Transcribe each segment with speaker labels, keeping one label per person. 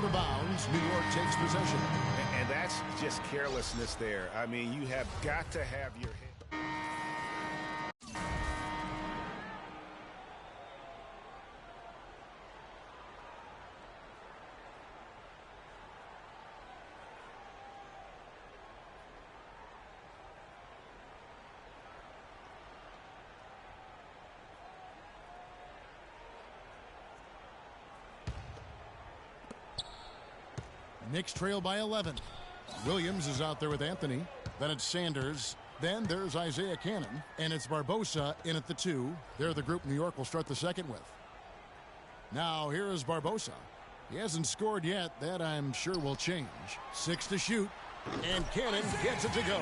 Speaker 1: Out of bounds, New York takes possession.
Speaker 2: And that's just carelessness there. I mean, you have got to have your head.
Speaker 1: Knicks trail by 11. Williams is out there with Anthony. Then it's Sanders. Then there's Isaiah Cannon. And it's Barbosa in at the 2. They're the group New York will start the second with. Now here is Barbosa. He hasn't scored yet. That I'm sure will change. 6 to shoot. And Cannon gets it to go.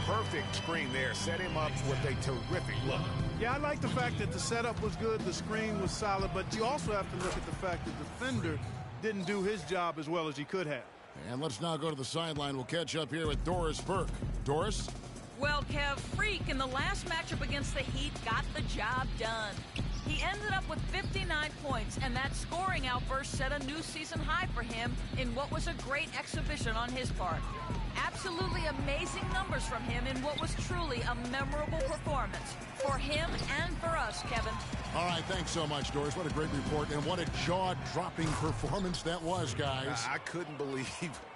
Speaker 2: Perfect screen there. Set him up with a terrific look.
Speaker 3: Yeah, I like the fact that the setup was good, the screen was solid, but you also have to look at the fact that the defender didn't do his job as well as he could have.
Speaker 1: And let's now go to the sideline. We'll catch up here with Doris Burke. Doris?
Speaker 4: Well, Kev, Freak in the last matchup against the Heat got the job done. He ended up with 59 points, and that scoring outburst set a new season high for him in what was a great exhibition on his part. Absolutely amazing numbers from him in what was truly a memorable performance for him and for us, Kevin.
Speaker 1: All right, thanks so much, Doris. What a great report, and what a jaw-dropping performance that was, guys.
Speaker 2: I couldn't believe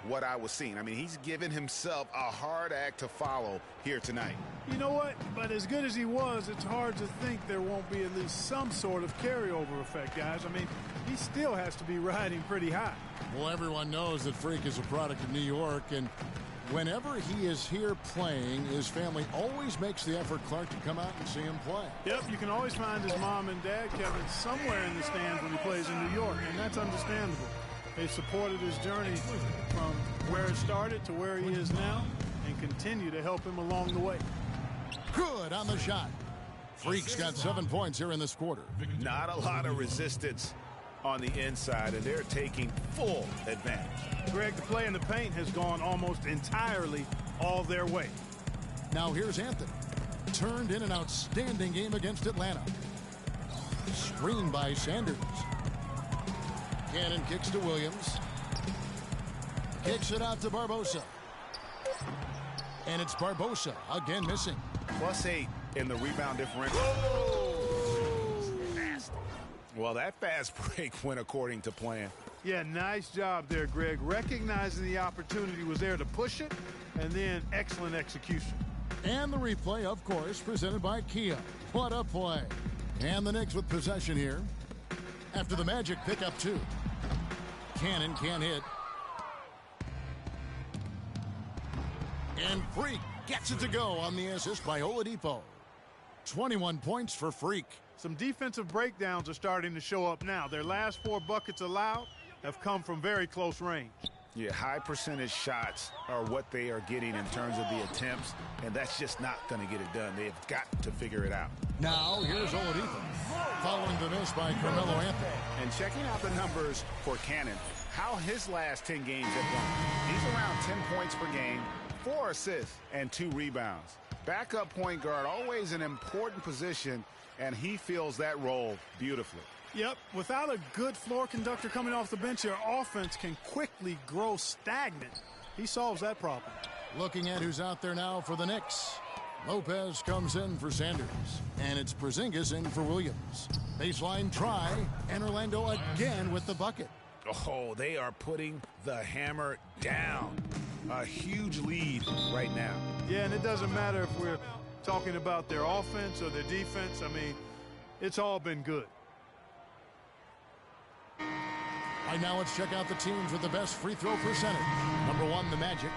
Speaker 2: what I was seeing. I mean, he's given himself a hard act to follow here tonight.
Speaker 3: You know what? But as good as he was, it's hard to think there won't be at least some sort of carryover effect, guys. I mean, he still has to be riding pretty high.
Speaker 1: Well, everyone knows that Freak is a product of New York, and whenever he is here playing, his family always makes the effort, Clark, to come out and see him play.
Speaker 3: Yep, you can always find his mom and dad, Kevin, somewhere in the stands when he plays in New York, and that's understandable. They supported his journey from where it started to where he is now and continue to help him along the way.
Speaker 1: Good on the shot. Freak's got 7 points here in this quarter.
Speaker 2: Not a lot of resistance on the inside, and they're taking full advantage.
Speaker 3: Greg, the play in the paint has gone almost entirely all their way.
Speaker 1: Now here's Anthony. Turned in an outstanding game against Atlanta. Screened by Sanders. Cannon kicks to Williams. Kicks it out to Barbosa. And it's Barbosa again missing.
Speaker 2: +8 in the rebound differential. Nasty. Well, that fast break went according to plan.
Speaker 3: Yeah, nice job there, Greg. Recognizing the opportunity was there to push it, and then excellent execution.
Speaker 1: And the replay, of course, presented by Kia. What a play. And the Knicks with possession here. After the Magic pick up 2. Cannon can't hit. And Freak gets it to go on the assist by Oladipo. 21 points for Freak.
Speaker 3: Some defensive breakdowns are starting to show up now. Their last 4 buckets allowed have come from very close range.
Speaker 2: Yeah, high percentage shots are what they are getting in terms of the attempts, and that's just not going to get it done. They've got to figure it out.
Speaker 1: Now, here's Oladipo, following the miss by Carmelo Anthony.
Speaker 2: And checking out the numbers for Cannon, how his last 10 games have gone. He's around 10 points per game, 4 assists, and 2 rebounds. Backup point guard, always an important position, and he fills that role beautifully.
Speaker 3: Yep, without a good floor conductor coming off the bench, your offense can quickly grow stagnant. He solves that problem.
Speaker 1: Looking at who's out there now for the Knicks. Lopez comes in for Sanders, and it's Porzingis in for Williams. Baseline try, and Orlando again with the bucket.
Speaker 2: Oh, they are putting the hammer down. A huge lead right now.
Speaker 3: Yeah, and it doesn't matter if we're talking about their offense or their defense. I mean, it's all been good.
Speaker 1: Right now, let's check out the teams with the best free throw percentage. Number 1, the Magic.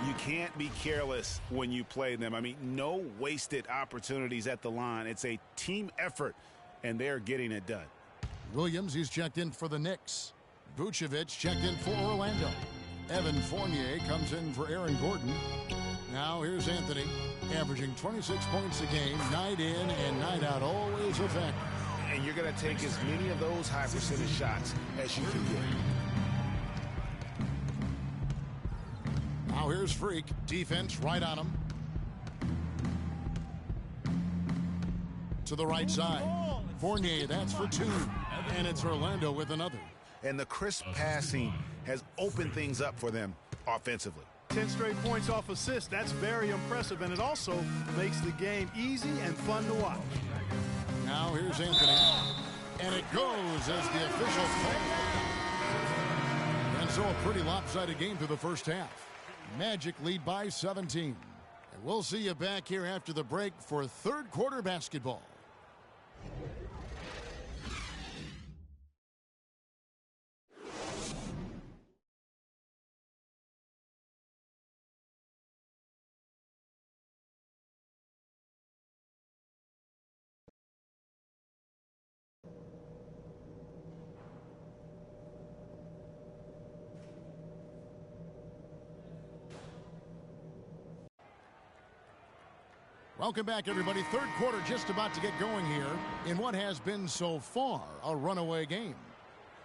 Speaker 2: You can't be careless when you play them. I mean, no wasted opportunities at the line. It's a team effort, and they're getting it done.
Speaker 1: Williams, he's checked in for the Knicks. Vucevic checked in for Orlando. Evan Fournier comes in for Aaron Gordon. Now here's Anthony, averaging 26 points a game, night in and night out, always a factor.
Speaker 2: And you're going to take as many of those high percentage shots as you can get.
Speaker 1: Now here's Freak. Defense right on him. To the right side. Fournier, that's for 2. And it's Orlando with another.
Speaker 2: and the crisp passing has opened things up for them offensively.
Speaker 3: 10 straight points off assists. That's very impressive, and it also makes the game easy and fun to watch.
Speaker 1: Now here's Anthony, and it goes as the official call. And so a pretty lopsided game through the first half. Magic lead by 17. And we'll see you back here after the break for third quarter basketball. Welcome back, everybody. Third quarter just about to get going here in what has been so far a runaway game.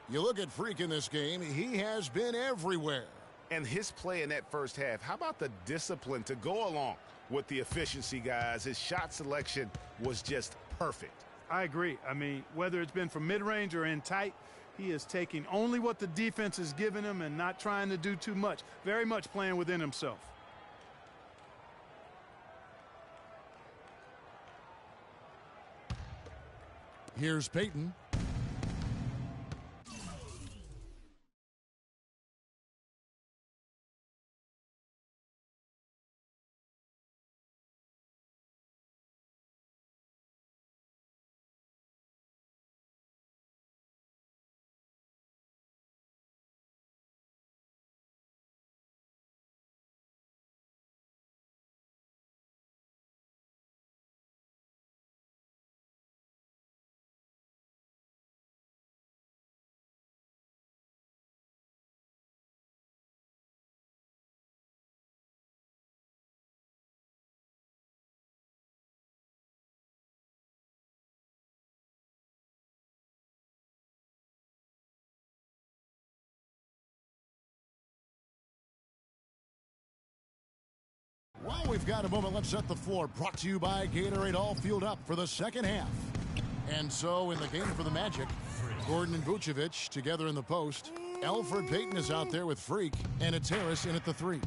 Speaker 1: You look at Freak in this game, he has been everywhere.
Speaker 2: And his play in that first half, how about the discipline to go along with the efficiency, guys? His shot selection was just perfect.
Speaker 3: I agree. I mean, whether it's been from mid-range or in tight, he is taking only what the defense is giving him and not trying to do too much. Very much playing within himself.
Speaker 1: Here's Peyton. Well, we've got a moment. Let's set the floor. Brought to you by Gatorade. All fueled up for the second half. And so in the game for the Magic, Gordon and Vucevic together in the post. Elfrid Payton is out there with Freak, and it's Harris in at the three.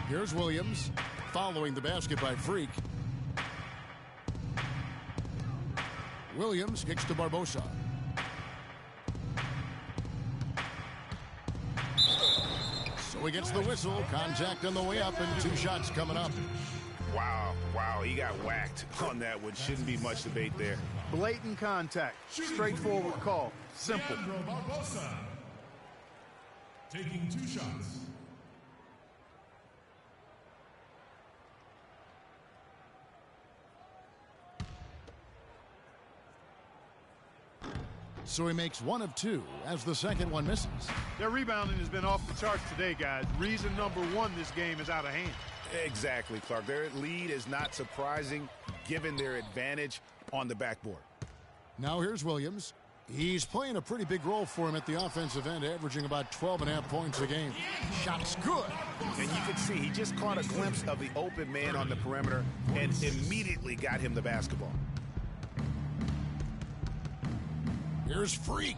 Speaker 1: Here's Williams following the basket by Freak. Williams kicks to Barbosa. So he gets the whistle. Contact on the way up, and two shots coming up.
Speaker 2: Wow, he got whacked on that one. Shouldn't be much debate there.
Speaker 3: Blatant contact. Straightforward call. Simple.
Speaker 5: Barbosa taking two shots.
Speaker 1: So he makes one of two as the second one misses.
Speaker 3: Their rebounding has been off the charts today, guys. Reason number one, this game is out of hand.
Speaker 2: Exactly, Clark. Their lead is not surprising given their advantage on the backboard.
Speaker 1: Now here's Williams. He's playing a pretty big role for him at the offensive end, averaging about 12.5 points a game. Shot's good.
Speaker 2: And you can see he just caught a glimpse of the open man on the perimeter and immediately got him the basketball.
Speaker 1: Here's Freak.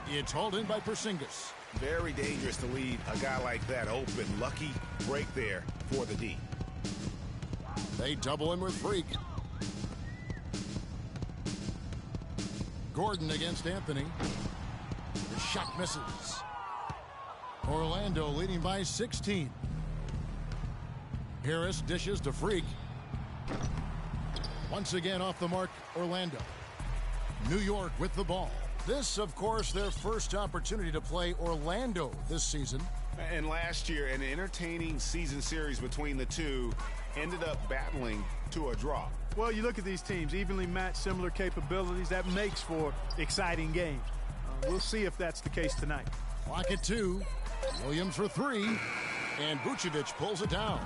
Speaker 1: It's hauled in by Porzingis.
Speaker 2: Very dangerous to leave a guy like that open. Lucky break there for the D.
Speaker 1: They double him with Freak. Gordon against Anthony. The shot misses. Orlando leading by 16. Harris dishes to Freak. Once again off the mark, Orlando. New York with the ball. This, of course, their first opportunity to play Orlando this season.
Speaker 2: And last year, an entertaining season series between the two ended up battling to a draw.
Speaker 3: Well, you look at these teams, evenly matched, similar capabilities. That makes for exciting games. We'll see if that's the case tonight.
Speaker 1: Clock at 2. Williams for 3. And Vucevic pulls it down.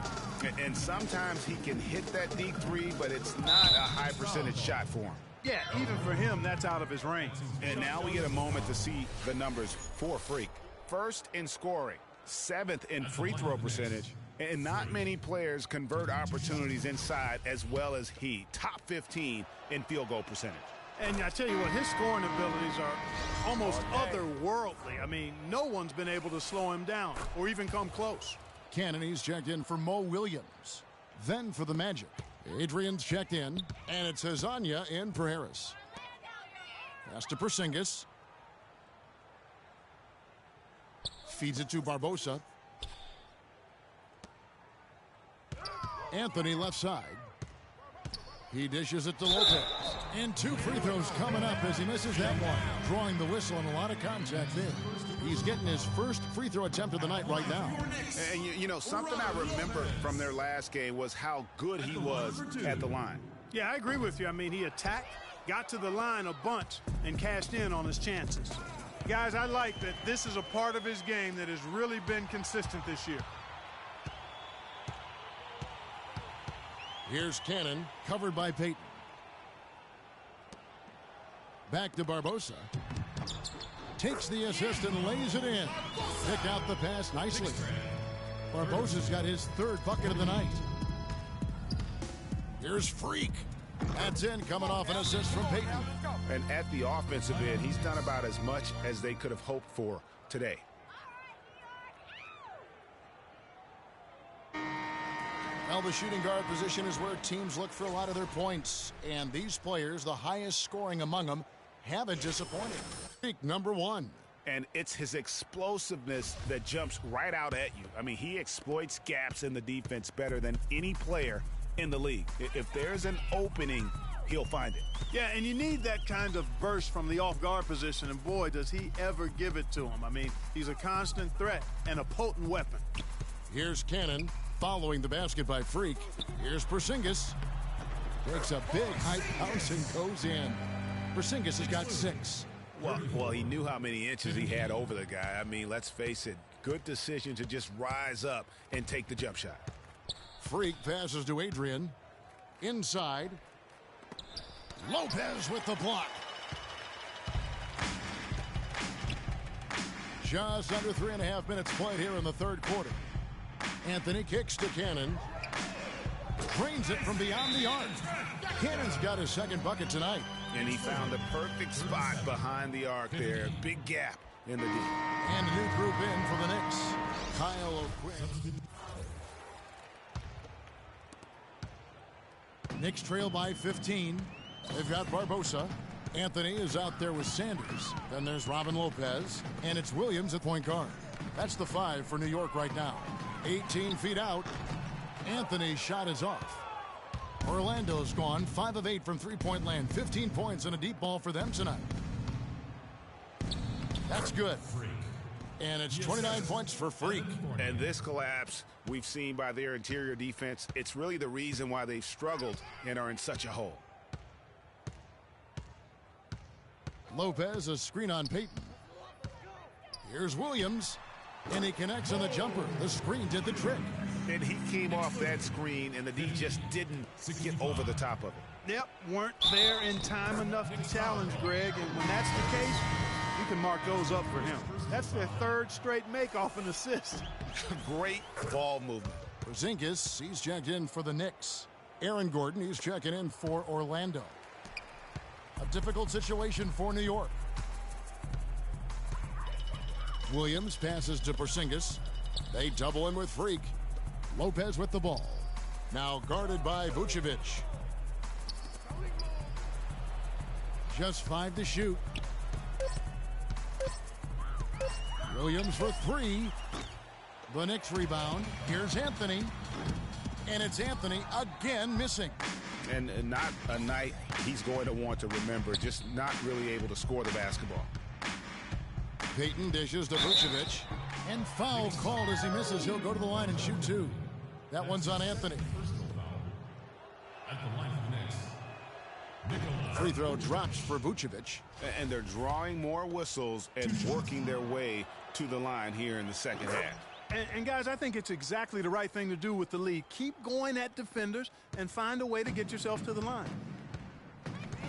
Speaker 2: And sometimes he can hit that deep three, but it's not a high percentage shot for him.
Speaker 3: Yeah, even for him, that's out of his range.
Speaker 2: And now we get a moment to see the numbers for Freak. First in scoring, 7th in free throw percentage, and not many players convert opportunities inside as well as he. Top 15 in field goal percentage.
Speaker 3: And I tell you what, his scoring abilities are almost otherworldly. I mean, no one's been able to slow him down or even come close.
Speaker 1: Cannon, he's checked in for Mo Williams. Then for the Magic, Adrian's checked in, and it's Hezonja in for Harris. Pass to Porzingis. Feeds it to Barbosa. Anthony left side. He dishes it to Lopez. And 2 free throws coming up as he misses that one. Drawing the whistle and a lot of contact there. He's getting his first free throw attempt of the night right now.
Speaker 2: And you know, something I remember from their last game was how good he was at the line.
Speaker 3: Yeah, I agree with you. I mean, he attacked, got to the line a bunch, and cashed in on his chances. Guys, I like that this is a part of his game that has really been consistent this year.
Speaker 1: Here's Cannon, covered by Payton. Back to Barbosa. Takes the assist and lays it in. Picked out the pass nicely. Barbosa's got his 3rd bucket of the night. Here's Freak. That's in, coming off an assist from Payton.
Speaker 2: And at the offensive end, he's done about as much as they could have hoped for today.
Speaker 1: Well, the shooting guard position is where teams look for a lot of their points. And these players, the highest scoring among them, haven't disappointed. Freak number 1.
Speaker 2: And it's his explosiveness that jumps right out at you. I mean, he exploits gaps in the defense better than any player in the league. If there's an opening, he'll find it.
Speaker 3: Yeah, and you need that kind of burst from the off-guard position, and boy, does he ever give it to him. I mean, he's a constant threat and a potent weapon.
Speaker 1: Here's Cannon, following the basket by Freak. Here's Porzingis. Takes a big high bounce and goes in. Porzingis has got 6.
Speaker 2: Well, he knew how many inches he had over the guy. I mean, let's face it, good decision to just rise up and take the jump shot.
Speaker 1: Freak passes to Adrian. Inside. Lopez with the block. Just under 3.5 minutes played here in the 3rd quarter. Anthony kicks to Cannon. Drains it from beyond the arc. Cannon's got his 2nd bucket tonight.
Speaker 2: And he found the perfect spot behind the arc there. Big gap in the D.
Speaker 1: And a new group in for the Knicks. Kyle O'Quinn. Knicks trail by 15. They've got Barbosa. Anthony is out there with Sanders. Then there's Robin Lopez. And it's Williams at point guard. That's the 5 for New York right now. 18 feet out. Anthony's shot is off. Orlando's gone 5 of 8 from three-point land. 15 points and a deep ball for them tonight. That's good. And it's 29 points for Freak.
Speaker 2: And this collapse we've seen by their interior defense, it's really the reason why they've struggled and are in such a hole.
Speaker 1: Lopez, a screen on Payton. Here's Williams. And he connects on the jumper. The screen did the trick.
Speaker 2: And he came off that screen, and the D just didn't get over the top of it.
Speaker 3: Yep, weren't there in time enough to challenge Greg. And when that's the case, you can mark those up for him. That's their 3rd straight make off an assist.
Speaker 2: Great ball movement.
Speaker 1: Porzingis, he's checked in for the Knicks. Aaron Gordon, he's checking in for Orlando. A difficult situation for New York. Williams passes to Porzingis. They double him with Freak. Lopez with the ball. Now guarded by Vucevic. Just 5 to shoot. Williams for 3. The Knicks rebound. Here's Anthony. And it's Anthony again missing.
Speaker 2: And not a night he's going to want to remember. Just not really able to score the basketball.
Speaker 1: Payton dishes to Vucevic. And foul called as he misses. He'll go to the line and shoot 2. That one's on Anthony. Free throw drops for Vucevic.
Speaker 2: And they're drawing more whistles and working their way to the line here in the 2nd half.
Speaker 3: And guys, I think it's exactly the right thing to do with the lead. Keep going at defenders and find a way to get yourself to the line.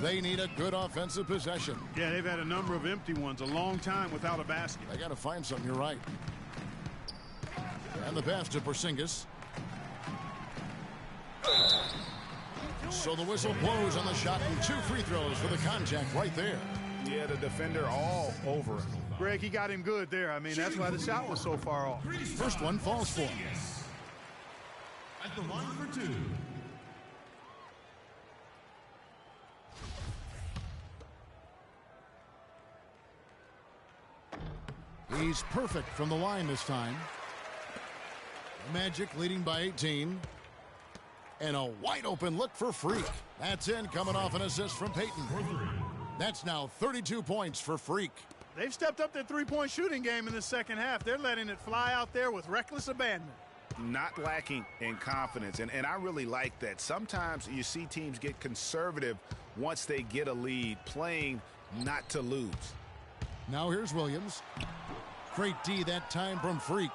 Speaker 1: They need a good offensive possession.
Speaker 3: Yeah, they've had a number of empty ones, a long time without a basket.
Speaker 1: They got to find something, you're right. And the pass to Porzingis. So the whistle blows on the shot and 2 free throws for the contact right there.
Speaker 2: Yeah, the defender all over it.
Speaker 3: Greg, he got him good there. I mean, that's why the shot was so far off.
Speaker 1: First one falls for him.
Speaker 5: At the line for 2.
Speaker 1: He's perfect from the line this time. Magic leading by 18. And a wide open look for Freak. That's in, coming off an assist from Payton. That's now 32 points for Freak.
Speaker 3: They've stepped up their three-point shooting game in the second half. They're letting it fly out there with reckless abandon.
Speaker 2: Not lacking in confidence, and I really like that. Sometimes you see teams get conservative once they get a lead, playing not to lose.
Speaker 1: Now here's Williams. Great D that time from Freak.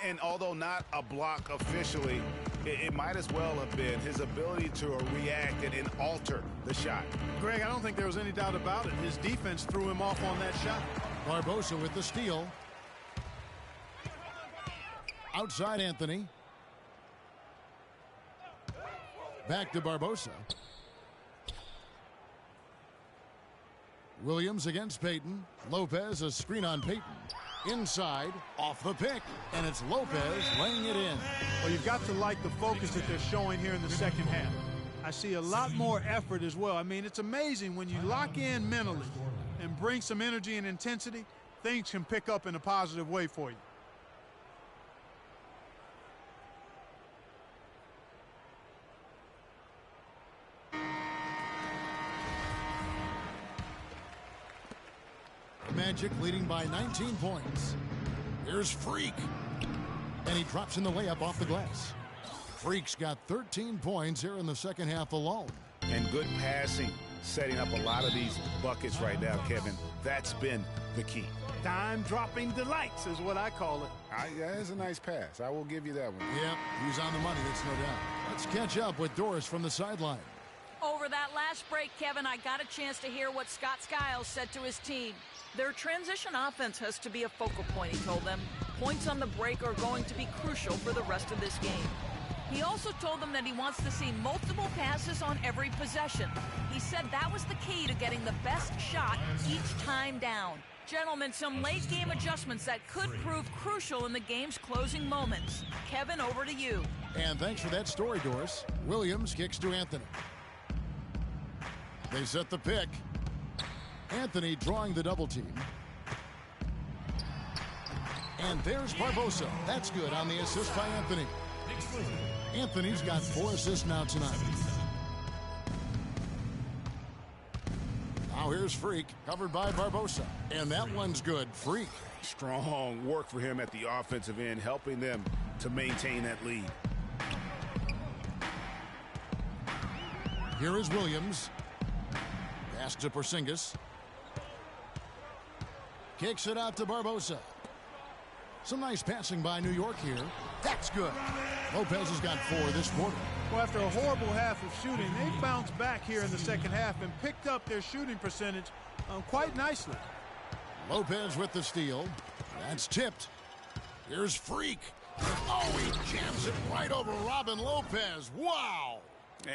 Speaker 2: And although not a block officially, it might as well have been his ability to react and alter the shot.
Speaker 3: Greg, I don't think there was any doubt about it. His defense threw him off on that shot.
Speaker 1: Barbosa with the steal. Outside Anthony. Back to Barbosa. Williams against Payton. Lopez, a screen on Payton. Inside, off the pick, and it's Lopez laying it in.
Speaker 3: Well, you've got to like the focus that they're showing here in the second half. I see a lot more effort as well. I mean, it's amazing when you lock in mentally and bring some energy and intensity, things can pick up in a positive way for you.
Speaker 1: Magic leading by 19 points. Here's Freak. And he drops in the layup off the glass. Freak's got 13 points here in the second half alone.
Speaker 2: And good passing, setting up a lot of these buckets right now, Kevin. That's been the key.
Speaker 3: Dime-dropping delights is what I call it.
Speaker 2: That is a nice pass. I will give you that one.
Speaker 1: Yep, he's on the money, that's no doubt. Let's catch up with Doris from the sideline.
Speaker 4: Over that last break, Kevin, I got a chance to hear what Scott Skiles said to his team. Their transition offense has to be a focal point, he told them. Points on the break are going to be crucial for the rest of this game. He also told them that he wants to see multiple passes on every possession. He said that was the key to getting the best shot each time down. Gentlemen, some late game adjustments that could prove crucial in the game's closing moments. Kevin, over to you.
Speaker 1: And thanks for that story, Doris. Williams kicks to Anthony. They set the pick. Anthony drawing the double team. And there's Barbosa. That's good on the assist by Anthony. Anthony's got 4 assists now tonight. Now here's Freak, covered by Barbosa. And that one's good. Freak.
Speaker 2: Strong work for him at the offensive end, helping them to maintain that lead.
Speaker 1: Here is Williams. Pass to Porzingis. Kicks it out to Barbosa. Some nice passing by New York here. That's good. Lopez has got 4 this quarter.
Speaker 3: Well, after a horrible half of shooting, they bounced back here in the second half and picked up their shooting percentage quite nicely.
Speaker 1: Lopez with the steal. That's tipped. Here's Freak. Oh, he jams it right over Robin Lopez. Wow.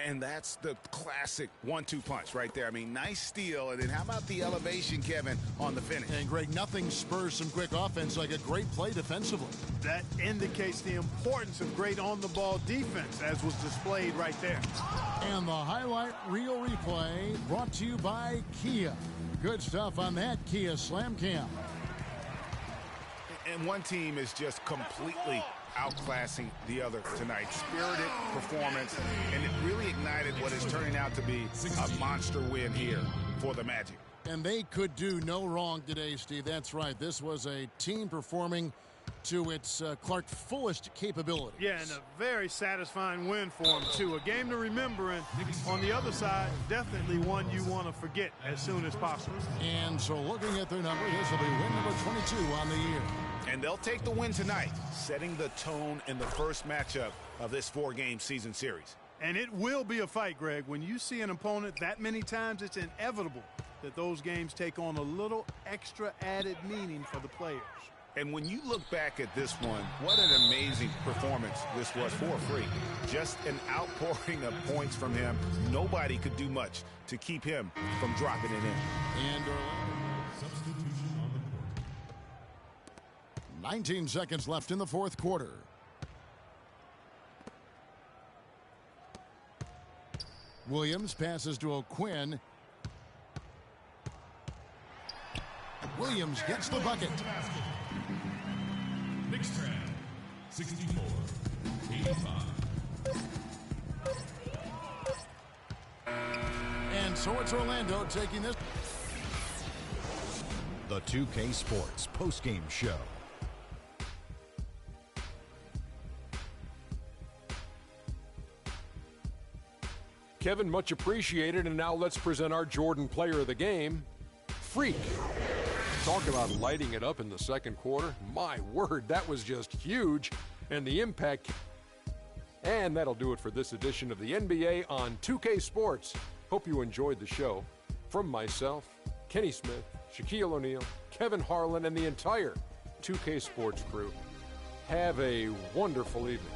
Speaker 2: And that's the classic 1-2 punch right there. I mean, nice steal. And then how about the elevation, Kevin, on the finish?
Speaker 1: And, Greg, nothing spurs some quick offense like a great play defensively.
Speaker 3: That indicates the importance of great on-the-ball defense, as was displayed right there.
Speaker 1: And the highlight reel replay brought to you by Kia. Good stuff on that Kia Slam Cam.
Speaker 2: And one team is just completely outclassing the other tonight. Spirited performance, and it really ignited what is turning out to be a monster win here for the Magic.
Speaker 1: And they could do no wrong today, Steve. That's right. This was a team performing to its Clark fullest capability.
Speaker 3: Yeah, and a very satisfying win for them, too. A game to remember, and on the other side, definitely one you want to forget as soon as possible.
Speaker 1: And so looking at their number, this will be win number 22 on the year.
Speaker 2: And they'll take the win tonight, setting the tone in the first matchup of this 4-game season series.
Speaker 3: And it will be a fight, Greg. When you see an opponent that many times, it's inevitable that those games take on a little extra added meaning for the players.
Speaker 2: And when you look back at this one, what an amazing performance this was for Freak. Just an outpouring of points from him. Nobody could do much to keep him from dropping it in.
Speaker 1: And
Speaker 5: Substitution on the court.
Speaker 1: 19 seconds left in the fourth quarter. Williams passes to O'Quinn. Williams gets the bucket.
Speaker 5: Next round, 64, 85.
Speaker 1: And so it's Orlando taking this.
Speaker 6: The 2K Sports postgame show.
Speaker 7: Kevin, much appreciated, and now let's present our Jordan player of the game, Freak. Talk about lighting it up in the second quarter. My word, that was just huge, and the impact. And that'll do it for this edition of the NBA on 2K Sports. Hope you enjoyed the show. From myself, Kenny Smith, Shaquille O'Neal, Kevin Harlan, and the entire 2K Sports crew, have a wonderful evening.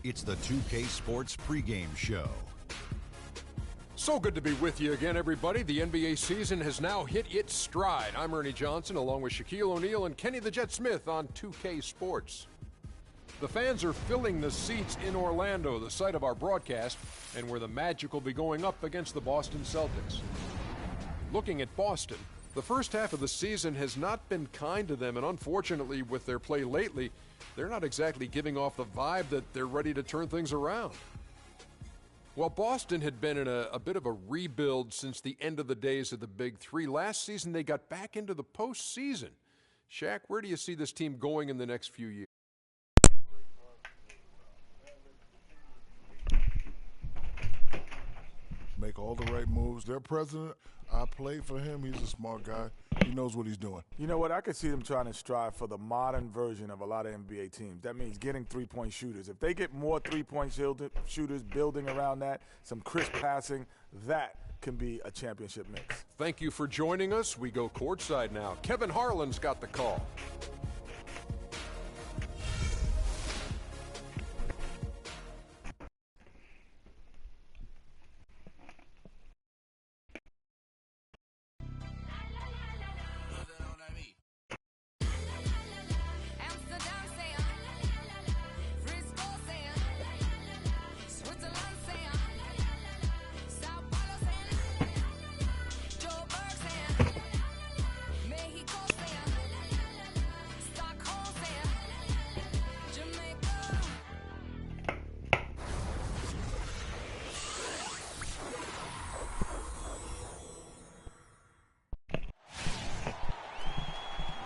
Speaker 6: It's the 2K Sports pregame show.
Speaker 7: So good to be with you again, everybody. The NBA season has now hit its stride. I'm Ernie Johnson, along with Shaquille O'Neal and Kenny the Jet Smith on 2K Sports. The fans are filling the seats in Orlando, the site of our broadcast, and where the Magic will be going up against the Boston Celtics. Looking at Boston, the first half of the season has not been kind to them, and unfortunately, with their play lately, they're not exactly giving off the vibe that they're ready to turn things around. While Boston had been in a bit of a rebuild since the end of the days of the Big Three, last season they got back into the postseason. Shaq, where do you see this team going in the next few years?
Speaker 8: Make all the right moves. Their president I played for him. He's a smart guy. He knows what he's doing.
Speaker 9: You know what? I could see them trying to strive for the modern version of a lot of NBA teams. That means getting three-point shooters. If they get more three-point shooters building around that, some crisp passing, that can be a championship mix.
Speaker 7: Thank you for joining us. We go courtside now. Kevin Harlan's got the call.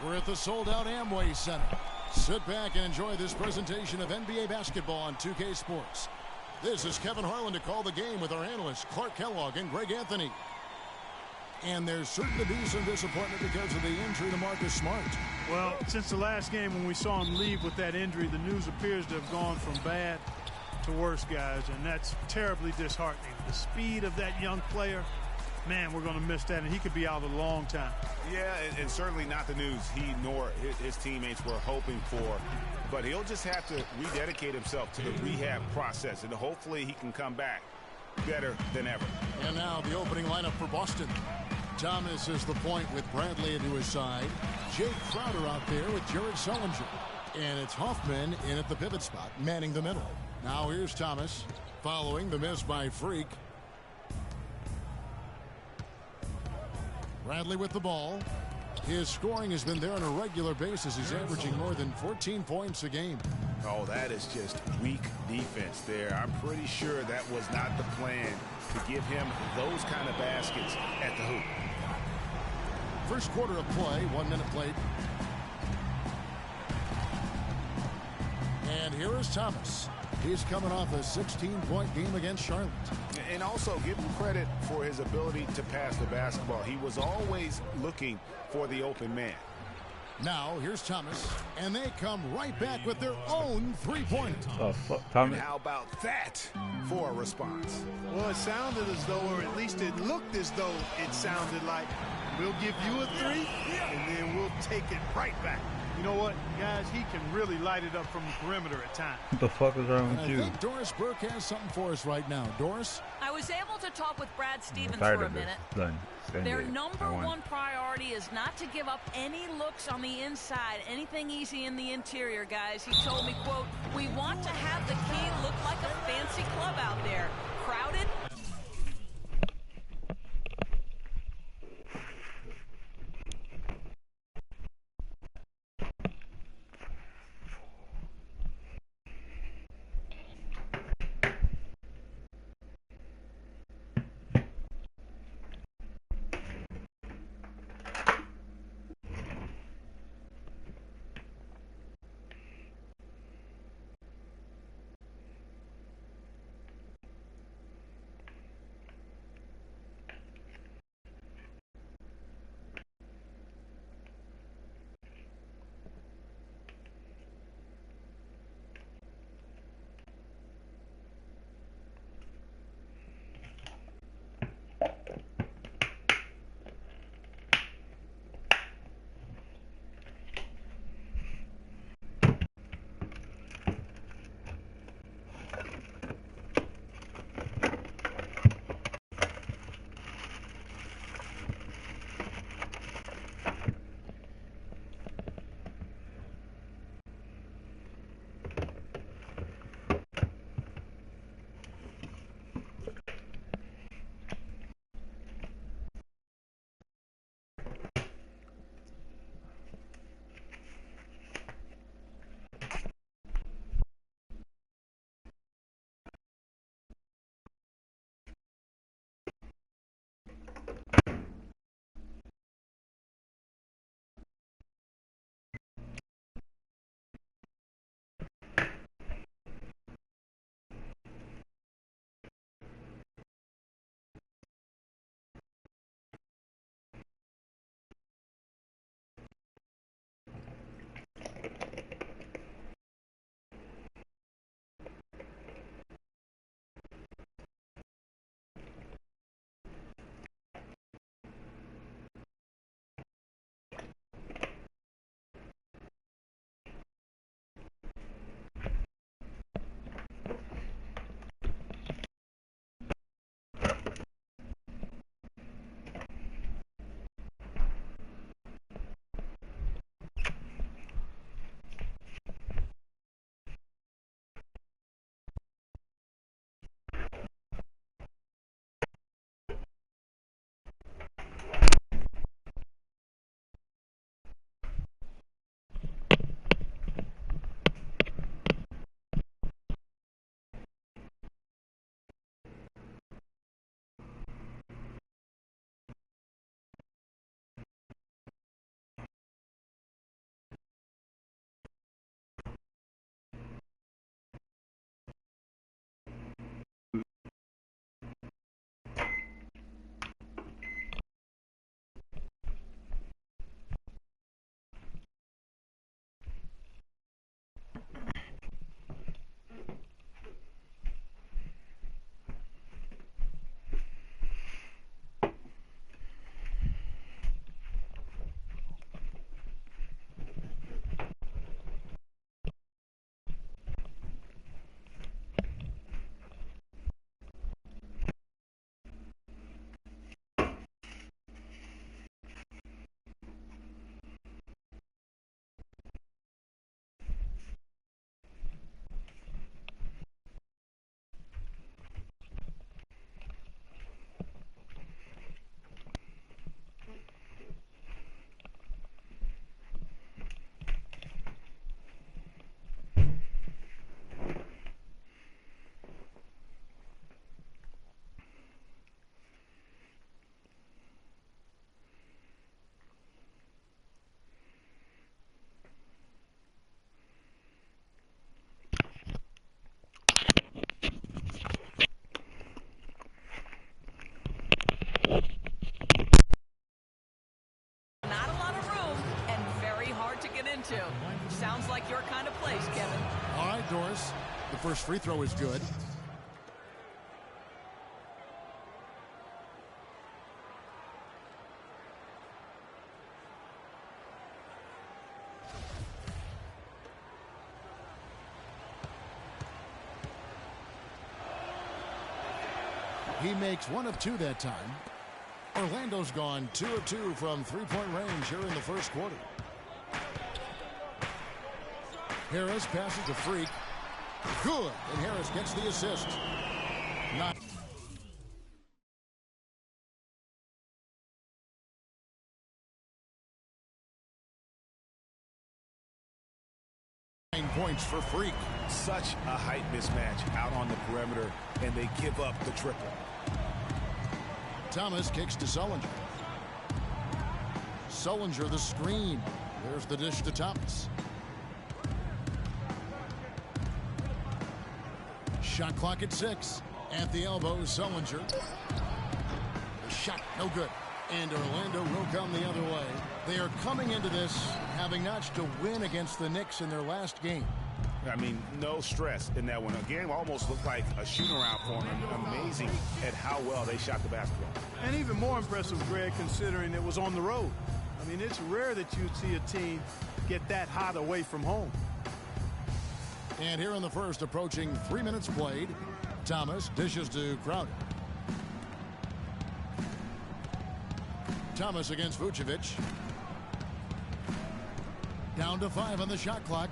Speaker 1: We're at the sold-out Amway Center. Sit back and enjoy this presentation of NBA basketball on 2K Sports. This is Kevin Harlan to call the game with our analysts Clark Kellogg and Greg Anthony. And there's certain to be some disappointment because of the injury to Marcus Smart.
Speaker 3: Well, since the last game when we saw him leave with that injury, the news appears to have gone from bad to worse, guys, and that's terribly disheartening. The speed of that young player, man, we're going to miss that, and he could be out a long time.
Speaker 2: Yeah, and certainly not the news he nor his teammates were hoping for. But he'll just have to rededicate himself to the rehab process, and hopefully he can come back better than ever.
Speaker 1: And now the opening lineup for Boston. Thomas is the point with Bradley into his side. Jake Crowder out there with Jared Sullinger. And it's Hoffman in at the pivot spot, manning the middle. Now here's Thomas, following the miss by Freak. Bradley with the ball. His scoring has been there on a regular basis. He's averaging more than 14 points a game.
Speaker 2: Oh, that is just weak defense there. I'm pretty sure that was not the plan to give him those kind of baskets at the hoop.
Speaker 1: First quarter of play, 1 minute played. And here is Thomas. He's coming off a 16-point game against Charlotte.
Speaker 2: And also give him credit for his ability to pass the basketball. He was always looking for the open man.
Speaker 1: Now here's Thomas, and they come right back with their own three-pointer.
Speaker 10: Oh, fuck, Thomas.
Speaker 2: And how about that for a response?
Speaker 3: Well, it sounded as though, or at least it looked as though it sounded like, we'll give you a three, and then we'll take it right back. You know what, guys? He can really light it up from the perimeter at times.
Speaker 10: What the fuck is wrong with you?
Speaker 1: I think Doris Burke has something for us right now. Doris?
Speaker 4: I was able to talk with Brad Stevens for a minute. Their number one priority is not to give up any looks on the inside, anything easy in the interior, guys. He told me, quote, "We want to have the key look like a fancy club out there. Crowded,
Speaker 1: free throw is good. He makes 1 of 2 that time. Orlando's gone 2 of 2 from three-point range here in the first quarter. Harris passes to Freak. Good, and Harris gets the assist. Not 9 points for Freak.
Speaker 2: Such a height mismatch out on the perimeter, and they give up the triple.
Speaker 1: Thomas kicks to Sullinger. Sullinger the screen. There's the dish to Thomas. Shot clock at 6. At the elbow, Sullinger. The shot, no good. And Orlando will come the other way. They are coming into this having notched a win against the Knicks in their last game.
Speaker 2: I mean, no stress in that one. The game almost looked like a shoot-around for them. Amazing at how well they shot the basketball.
Speaker 3: And even more impressive, Greg, considering it was on the road. I mean, it's rare that you'd see a team get that hot away from home.
Speaker 1: And here in the first, approaching 3 minutes played, Thomas dishes to Crowder. Thomas against Vucevic. Down to 5 on the shot clock.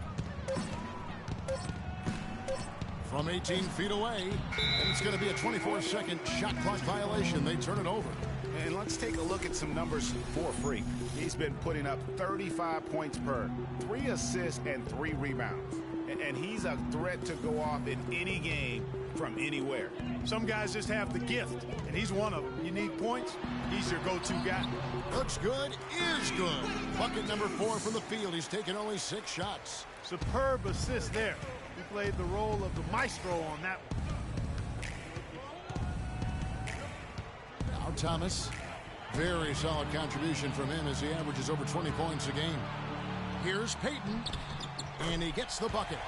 Speaker 1: From 18 feet away, and it's going to be a 24-second shot clock violation. They turn it over.
Speaker 2: And let's take a look at some numbers for Freak. He's been putting up 35 points per, 3 assists, and 3 rebounds. And he's a threat to go off in any game from anywhere.
Speaker 3: Some guys just have the gift, and he's one of them. You need points, he's your go-to guy.
Speaker 1: Looks good, is good. Bucket number 4 from the field. He's taken only 6 shots.
Speaker 3: Superb assist there. He played the role of the maestro on that one.
Speaker 1: Now Thomas. Very solid contribution from him as he averages over 20 points a game. Here's Payton, and he gets the bucket.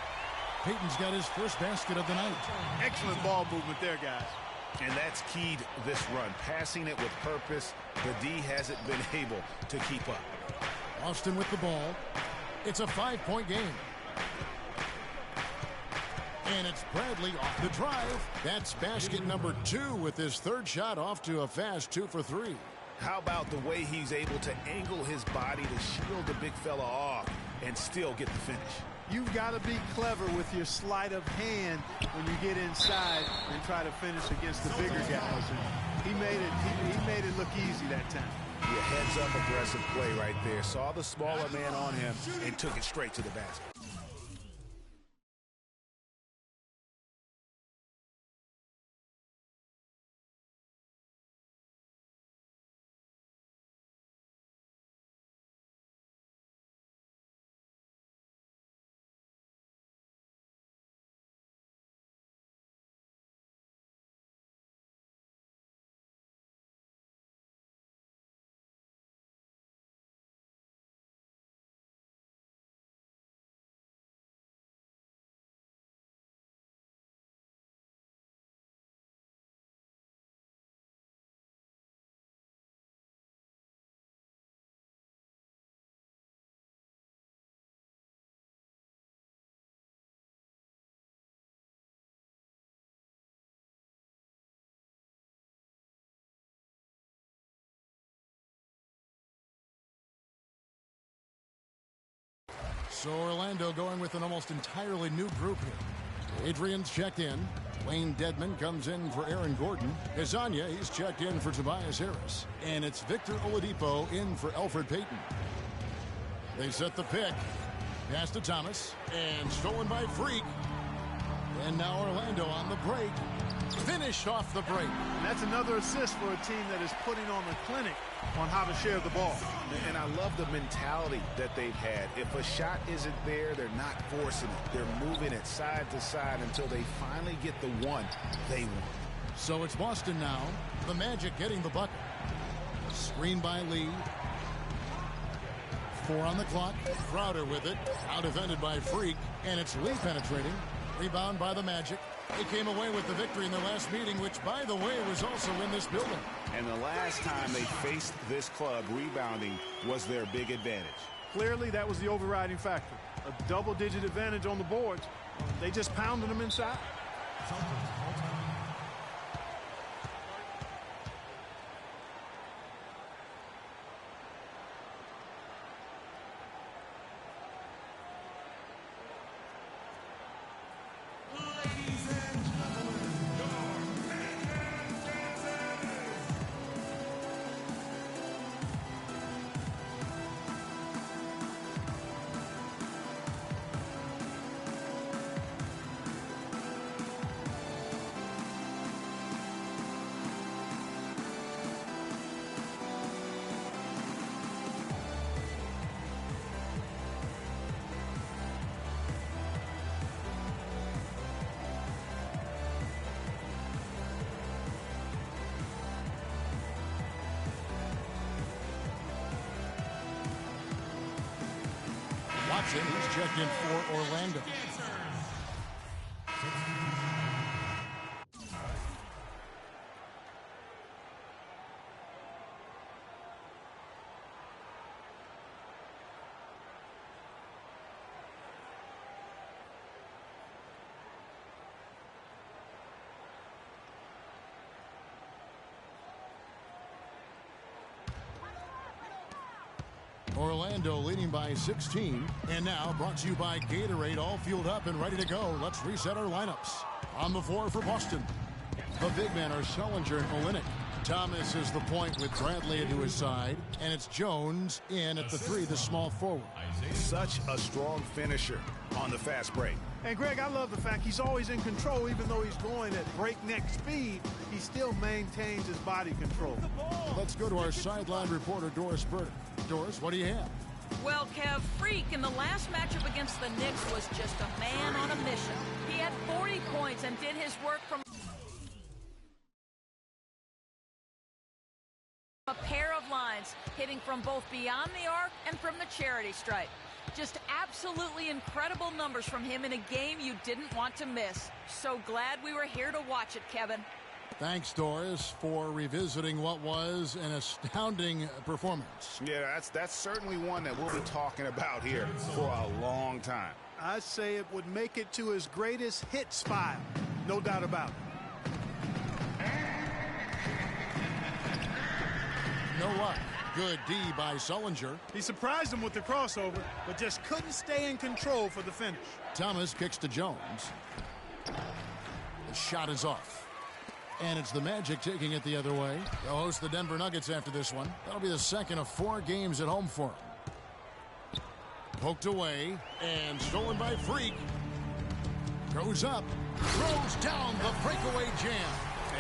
Speaker 1: Payton's got his first basket of the night.
Speaker 3: Excellent ball movement there, guys.
Speaker 2: And that's keyed this run. Passing it with purpose. The D hasn't been able to keep up.
Speaker 1: Austin with the ball. It's a 5-point game. And it's Bradley off the drive. That's basket number 2 with his 3rd shot off to a fast 2 for 3.
Speaker 2: How about the way he's able to angle his body to shield the big fella off and still get the finish?
Speaker 3: You've got to be clever with your sleight of hand when you get inside and try to finish against the bigger guys. And he made it look easy that time.
Speaker 2: Yeah, heads-up aggressive play right there. Saw the smaller man on him and took it straight to the basket.
Speaker 1: So Orlando going with an almost entirely new group here. Adrian's checked in. Wayne Dedman comes in for Aaron Gordon. Hezonja, he's checked in for Tobias Harris. And it's Victor Oladipo in for Elfrid Payton. They set the pick. Pass to Thomas. And stolen by Freak. And now Orlando on the break. Finished off the break.
Speaker 3: And that's another assist for a team that is putting on the clinic on how to share the ball.
Speaker 2: And I love the mentality that they've had. If a shot isn't there, they're not forcing it. They're moving it side to side until they finally get the one they want.
Speaker 1: So it's Boston now. The Magic getting the bucket. Screen by Lee. 4 on the clock. Crowder with it. Out defended by Freak. And it's Lee penetrating. Rebound by the Magic. They came away with the victory in their last meeting, which, by the way, was also in this building.
Speaker 2: And the last time they faced this club, rebounding was their big advantage.
Speaker 3: Clearly, that was the overriding factor. A double-digit advantage on the boards. They just pounded them inside.
Speaker 1: Watson, he's checked in for Orlando. Orlando leading by 16. And now brought to you by Gatorade, all fueled up and ready to go. Let's reset our lineups. On the floor for Boston, the big men are Sullinger and Olynyk. Thomas is the point with Bradley into his side. And it's Jones in at the 3, the small forward.
Speaker 2: Such a strong finisher on the fast break.
Speaker 3: And, Greg, I love the fact he's always in control. Even though he's going at breakneck speed, he still maintains his body control.
Speaker 1: Let's go to our sideline reporter, Doris Burdick. Doris, what do you have?
Speaker 4: Well, Kev, Freak in the last matchup against the Knicks was just a man on a mission. He had 40 points and did his work from a pair of lines, hitting from both beyond the arc and from the charity stripe. Just absolutely incredible numbers from him in a game you didn't want to miss. So glad we were here to watch it, Kevin.
Speaker 1: Thanks, Doris, for revisiting what was an astounding performance.
Speaker 2: Yeah, that's certainly one that we'll be talking about here for a long time.
Speaker 3: I'd say it would make it to his greatest hits file. No doubt about it.
Speaker 1: No luck. Good D by Sullinger.
Speaker 3: He surprised him with the crossover, but just couldn't stay in control for the finish.
Speaker 1: Thomas kicks to Jones. The shot is off. And it's the Magic taking it the other way. They'll host the Denver Nuggets after this one. That'll be the second of 4 games at home for them. Poked away and stolen by Freak. Goes up, throws down the breakaway jam.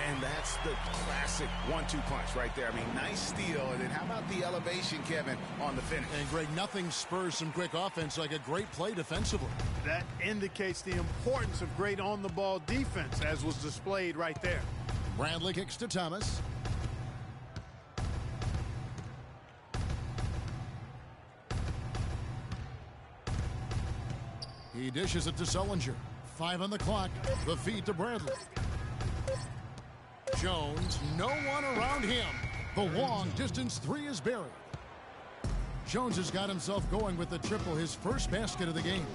Speaker 2: And that's the classic 1-2 punch right there. I mean, nice steal. And then how about the elevation, Kevin, on the finish?
Speaker 1: And, Greg, nothing spurs some quick offense like a great play defensively.
Speaker 3: That indicates the importance of great on-the-ball defense, as was displayed right there.
Speaker 1: Bradley kicks to Thomas. He dishes it to Sullinger. 5 on the clock. The feed to Bradley. Jones, no one around him. The long distance 3 is buried. Jones has got himself going with the triple, his first basket of the game.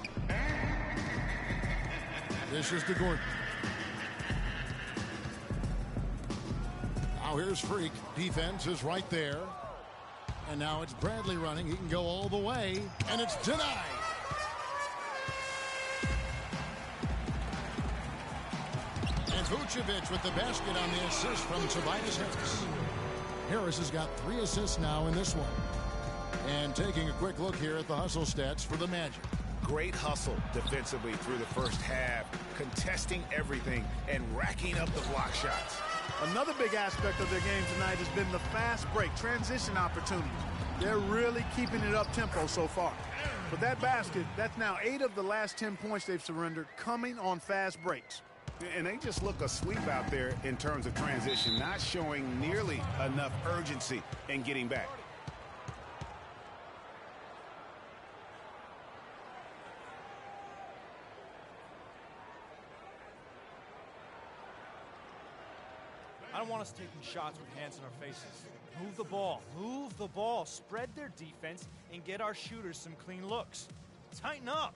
Speaker 1: This is to Gordon. Now here's Freak. Defense is right there. And now it's Bradley running. He can go all the way. And it's denied. And Vucevic with the basket on the assist from Tobias Harris. Harris has got 3 assists now in this one. And taking a quick look here at the hustle stats for the Magic.
Speaker 2: Great hustle defensively through the first half, contesting everything and racking up the block shots.
Speaker 3: Another big aspect of their game tonight has been the fast break, transition opportunities. They're really keeping it up tempo so far. But that basket, that's now 8 of the last 10 points they've surrendered coming on fast breaks.
Speaker 2: And they just look asleep out there in terms of transition, not showing nearly enough urgency in getting back.
Speaker 11: I don't want us taking shots with hands in our faces. Move the ball. Move the ball. Spread their defense and get our shooters some clean looks. Tighten up.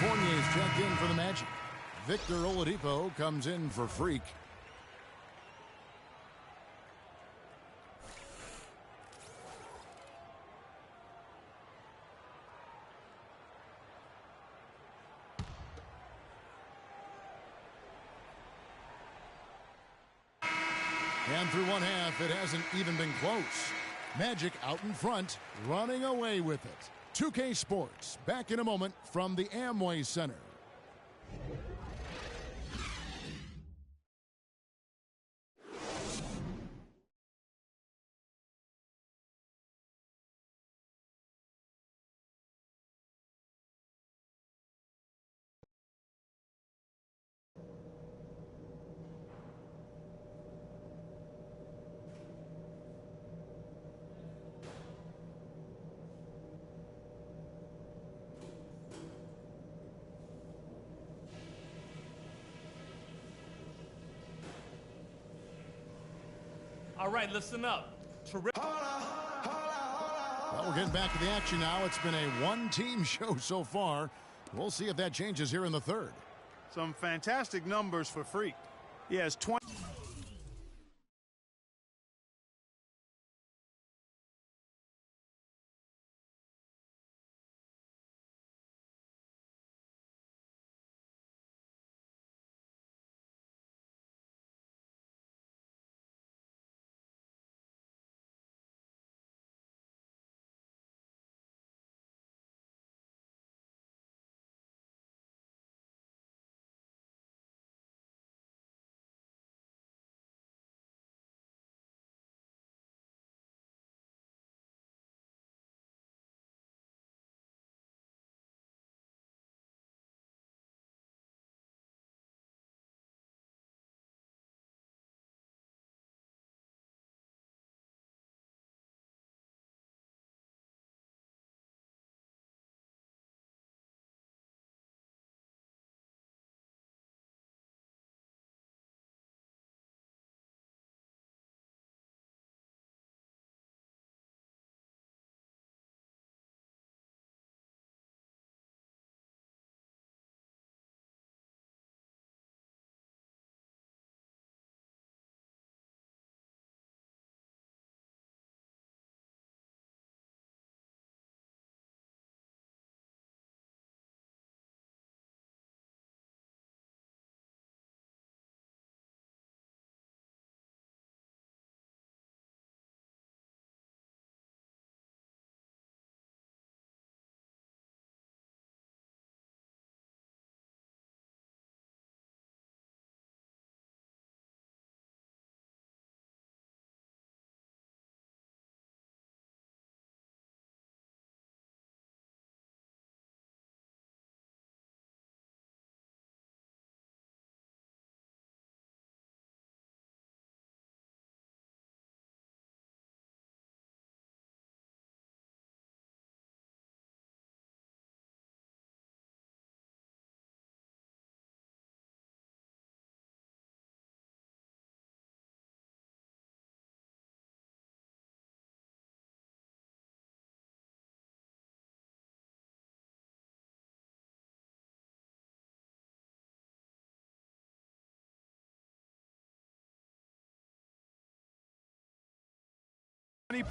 Speaker 1: Fournier's checked in for the Magic. Victor Oladipo comes in for Freak. And through one half, it hasn't even been close. Magic out in front, running away with it. 2K Sports, back in a moment from the Amway Center.
Speaker 12: All right, listen up.
Speaker 1: Well, we're getting back to the action now. It's been a one-team show so far. We'll see if that changes here in the third.
Speaker 3: Some fantastic numbers for Freak. He has 20.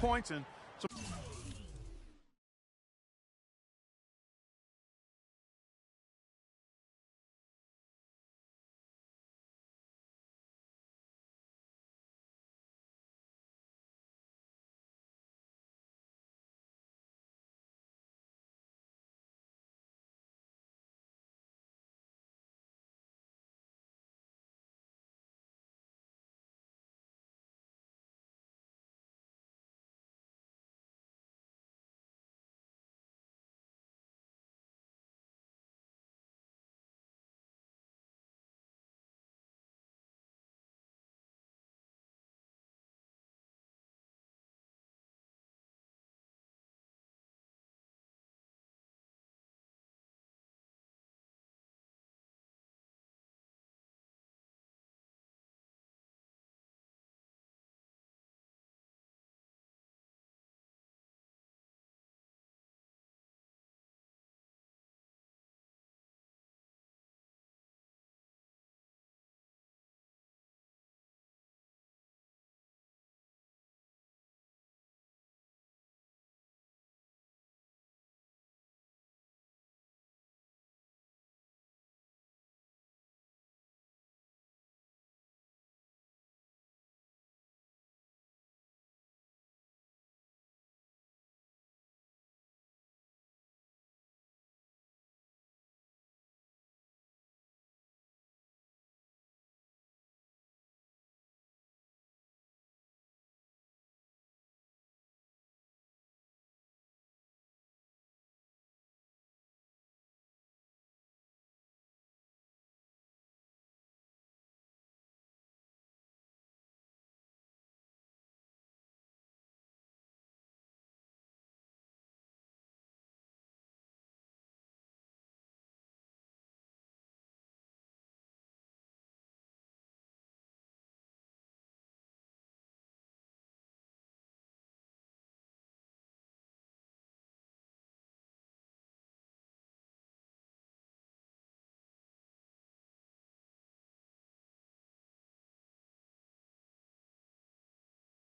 Speaker 3: Points and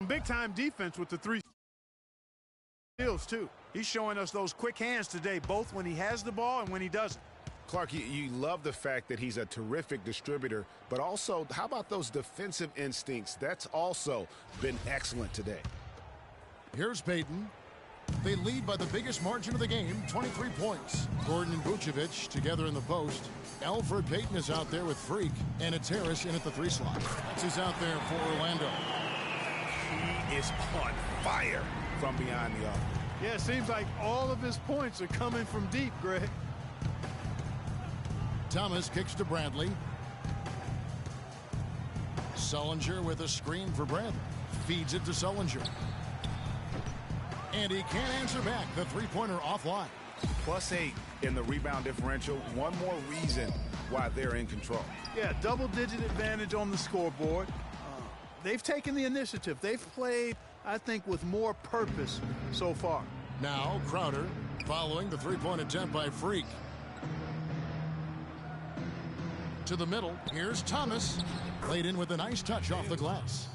Speaker 3: Big-time defense with the 3 steals, too. He's showing us those quick hands today, both when he has the ball and when he doesn't.
Speaker 2: Clark, you love the fact that he's a terrific distributor, but also, how about those defensive instincts? That's also been excellent today.
Speaker 1: Here's Payton. They lead by the biggest margin of the game, 23 points. Gordon and Vucevic together in the post. Alfred Payton is out there with Freak, and it's Harris in at the 3 slot. That's who's out there for Orlando.
Speaker 2: He is on fire from beyond the arc.
Speaker 3: Yeah, it seems like all of his points are coming from deep, Greg.
Speaker 1: Thomas kicks to Bradley. Sullinger with a screen for Bradley. Feeds it to Sullinger. And he can't answer back. The three-pointer offline.
Speaker 2: +8 in the rebound differential. One more reason why they're in control.
Speaker 3: Yeah, double-digit advantage on the scoreboard. They've taken the initiative. They've played, I think, with more purpose so far.
Speaker 1: Now Crowder following the three-point attempt by Freak. To the middle. Here's Thomas. Played in with a nice touch off the glass.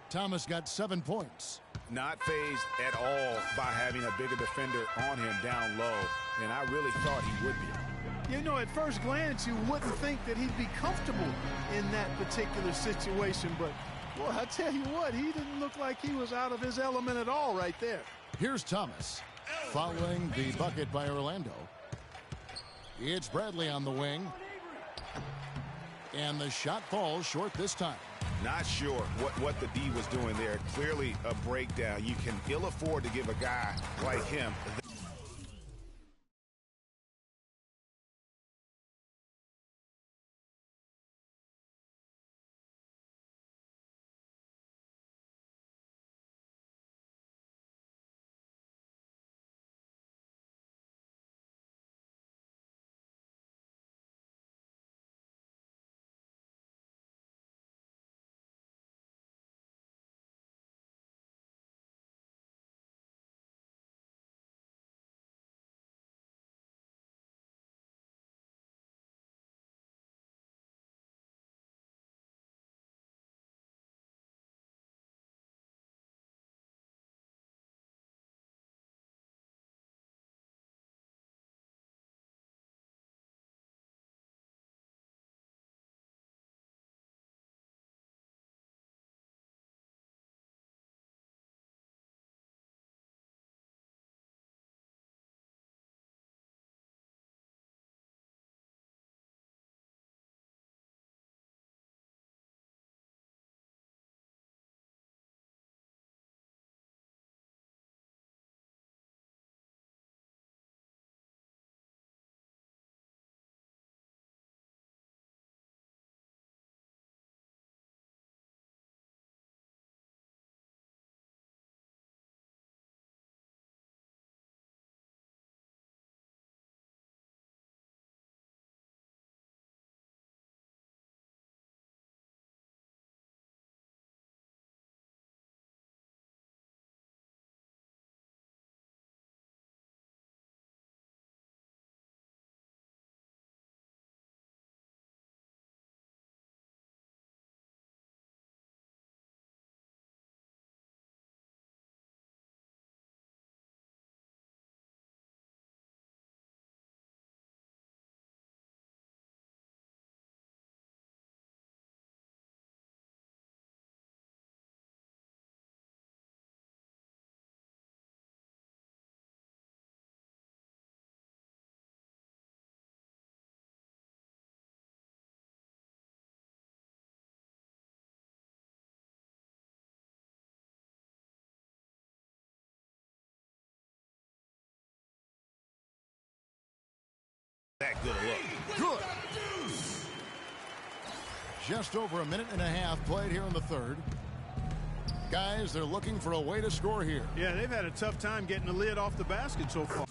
Speaker 1: Thomas got 7 points.
Speaker 2: Not fazed at all by having a bigger defender on him down low, and I really thought he would be.
Speaker 3: You know, at first glance, you wouldn't think that he'd be comfortable in that particular situation, but, boy, I tell you what, he didn't look like he was out of his element at all right there.
Speaker 1: Here's Thomas following the bucket by Orlando. It's Bradley on the wing. And the shot falls short this time.
Speaker 2: Not sure what the D was doing there. Clearly a breakdown. You can ill afford to give a guy like him. That good look.
Speaker 1: Good. Just over a minute and a half played here in the third. Guys, they're looking for a way to score here.
Speaker 3: Yeah, they've had a tough time getting the lid off the basket so far.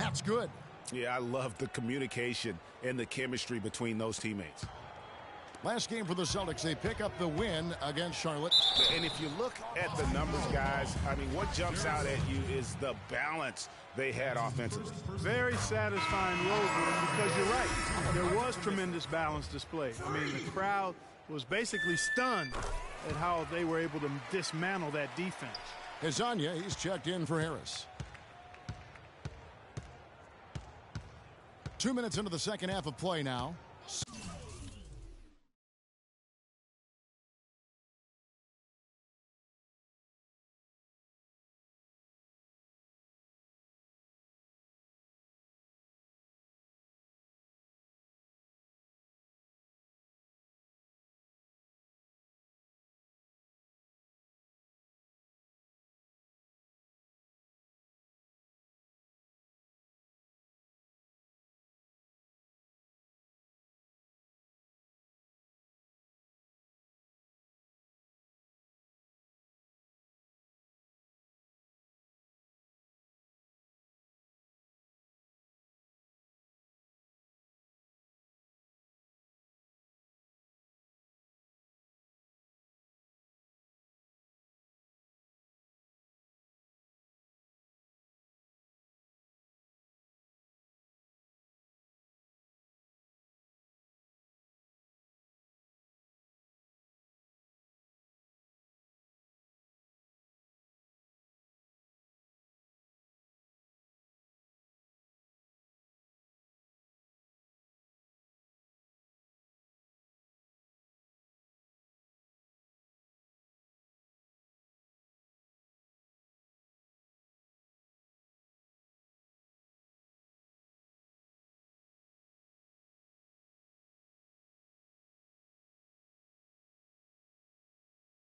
Speaker 1: That's good.
Speaker 2: Yeah, I love the communication and the chemistry between those teammates.
Speaker 1: Last game for the Celtics, they pick up the win against Charlotte.
Speaker 2: And if you look at the numbers, guys, I mean, what jumps out at you is the balance they had offensively.
Speaker 3: Very satisfying road win because you're right. There was tremendous balance displayed. I mean, the crowd was basically stunned at how they were able to dismantle that defense.
Speaker 1: Hezonja, he's checked in for Harris. 2 minutes into the second half of play now.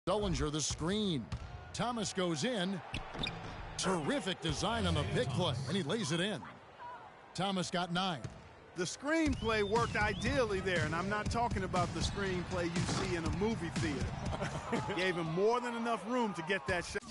Speaker 1: Sullinger, the screen. Thomas goes in. Terrific design on the big play, and he lays it in. Thomas got 9.
Speaker 3: The screenplay worked ideally there, and I'm not talking about the screenplay you see in a movie theater. Gave him more than enough room to get that shot.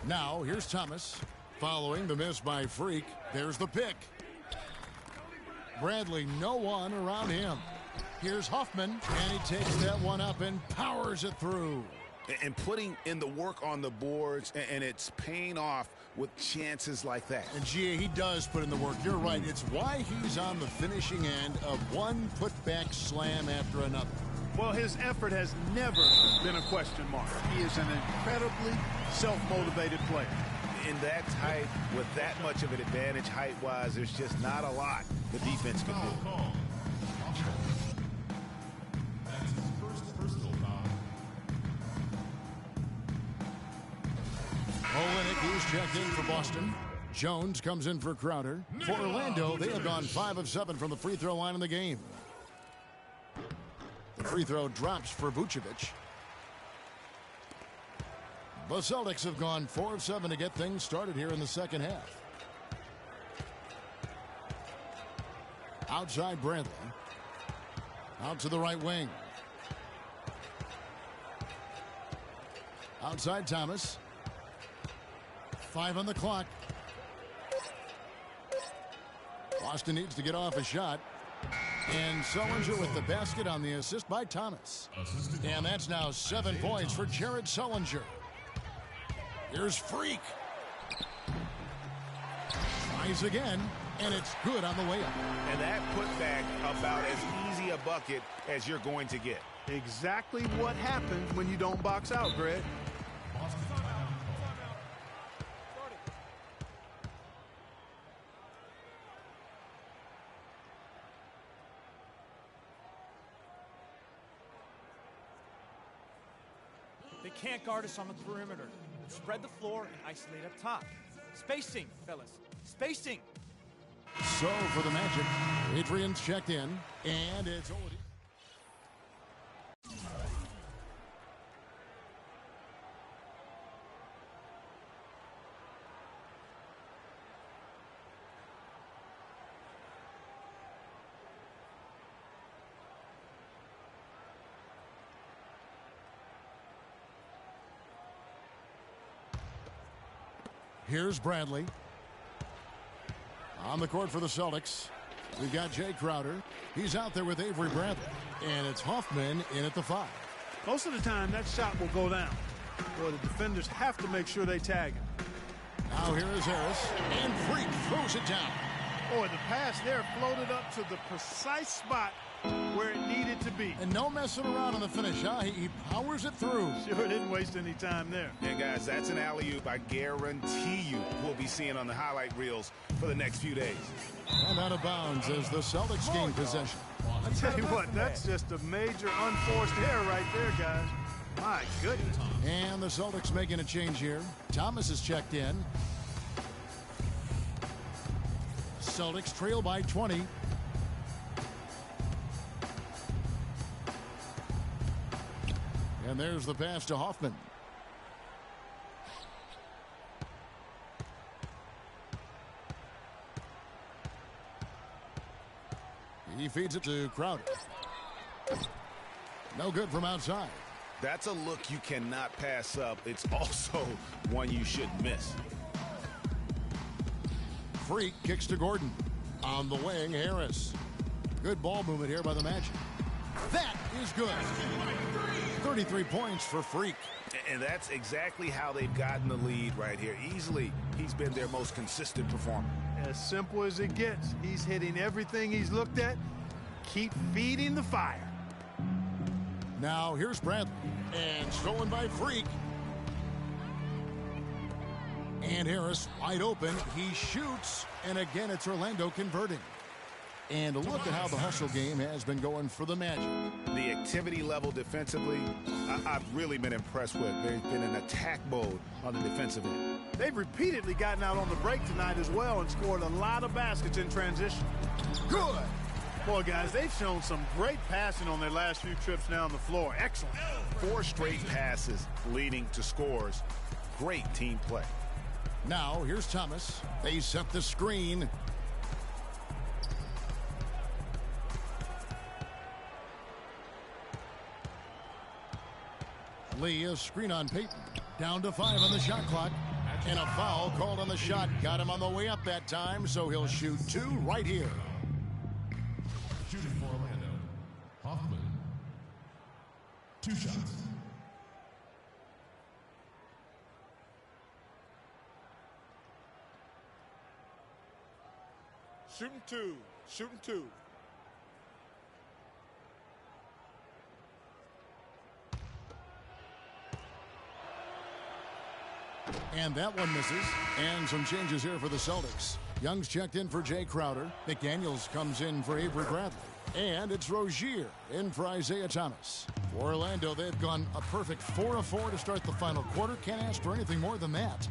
Speaker 1: Now, here's Thomas. Following the miss by Freak, there's the pick. Bradley, no one around him. Here's Huffman, and he takes that one up and powers it through.
Speaker 2: And putting in the work on the boards, and it's paying off with chances like that.
Speaker 1: And, Gia, he does put in the work. You're right. It's why he's on the finishing end of one putback slam after another.
Speaker 3: Well, his effort has never been a question mark. He is an incredibly self-motivated player.
Speaker 2: In that tight, with that much of an advantage height-wise, there's just not a lot the defense can do.
Speaker 5: That's his first personal foul.
Speaker 1: Olynyk, he's checked in for Boston. Jones comes in for Crowder. For Orlando, they have gone 5 of 7 from the free throw line in the game. The free throw drops for Vucevic. The Celtics have gone 4 of 7 to get things started here in the second half. Outside Bradley. Out to the right wing. Outside Thomas. 5 on the clock. Boston needs to get off a shot. And Sullinger with the basket on the assist by Thomas. And that's now 7 points for Jared Sullinger. Here's Freak. Tries again, and it's good on the way up.
Speaker 2: And that putback about as easy a bucket as you're going to get.
Speaker 3: Exactly what happens when you don't box out, Greg.
Speaker 11: They can't guard us on the perimeter. Spread the floor and isolate up top. Spacing, fellas. Spacing.
Speaker 1: So for the Magic, Adrian's checked in, and it's Here's Bradley. On the court for the Celtics, we've got Jay Crowder. He's out there with Avery Bradley. And it's Hoffman in at the 5.
Speaker 3: Most of the time, that shot will go down. Boy, the defenders have to make sure they tag him.
Speaker 1: Now here is Harris. And Freak throws it down.
Speaker 3: Boy, the pass there floated up to the precise spot where it needed to be.
Speaker 1: And no messing around on the finish, huh? He powers it through.
Speaker 3: Sure didn't waste any time there.
Speaker 2: And guys, that's an alley-oop I guarantee you we'll be seeing on the highlight reels for the next few days.
Speaker 1: And out of bounds as the Celtics gain possession.
Speaker 3: I tell you what, that's just a major unforced error right there, guys. My goodness.
Speaker 1: And the Celtics making a change here. Thomas is checked in. Celtics trail by 20. And there's the pass to Hoffman. He feeds it to Crowder. No good from outside.
Speaker 2: That's a look you cannot pass up. It's also one you should miss.
Speaker 1: Freak kicks to Gordon. On the wing, Harris. Good ball movement here by the Magic. That is good. 33 points for Freak.
Speaker 2: And that's exactly how they've gotten the lead right here. Easily, he's been their most consistent performer.
Speaker 3: As simple as it gets. He's hitting everything he's looked at. Keep feeding the fire.
Speaker 1: Now here's Bradley. And stolen by Freak. And Harris wide open. He shoots. And again, it's Orlando converting. And look at how the hustle game has been going for the Magic.
Speaker 2: The activity level defensively, I've really been impressed with. There's been an attack mode on the defensive end.
Speaker 3: They've repeatedly gotten out on the break tonight as well and scored a lot of baskets in transition.
Speaker 1: Good.
Speaker 3: Boy, guys, they've shown some great passing on their last few trips down the floor. Excellent.
Speaker 2: 4 straight passes leading to scores. Great team play.
Speaker 1: Now, here's Thomas. They set the screen. Lee, a screen on Peyton. Down to 5 on the shot clock. And a foul called on the shot. Got him on the way up that time, so he'll shoot 2 right here.
Speaker 5: Shooting for Orlando, Hoffman. 2 shots.
Speaker 9: Shooting 2. Shooting 2.
Speaker 1: And that one misses. And some changes here for the Celtics. Young's checked in for Jay Crowder. McDaniels comes in for Avery Bradley. And it's Rozier in for Isaiah Thomas. For Orlando, they've gone a perfect 4 of 4 to start the final quarter. Can't ask for anything more than that.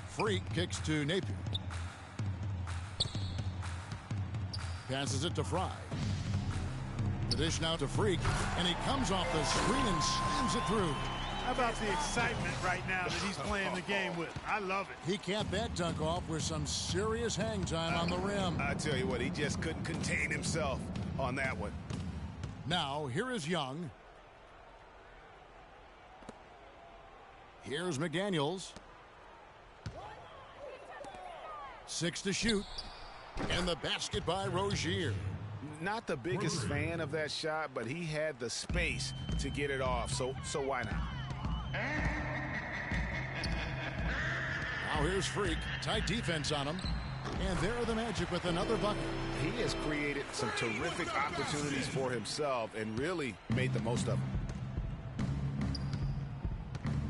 Speaker 1: Freak kicks to Napier. Passes it to Fry. The dish now to Freak. And he comes off the screen and slams it through.
Speaker 3: How about the excitement right now that he's playing the game with? I love it.
Speaker 1: He capped that dunk off with some serious hang time on the rim.
Speaker 2: I tell you what, he just couldn't contain himself on that one.
Speaker 1: Now, here is Young. Here's McDaniels. 6 to shoot. And the basket by Rozier.
Speaker 2: Not the biggest fan of that shot, but he had the space to get it off, so why not?
Speaker 1: Now here's Freak. Tight defense on him. And there are the Magic with another bucket.
Speaker 2: He has created some terrific opportunities for himself and really made the most of them.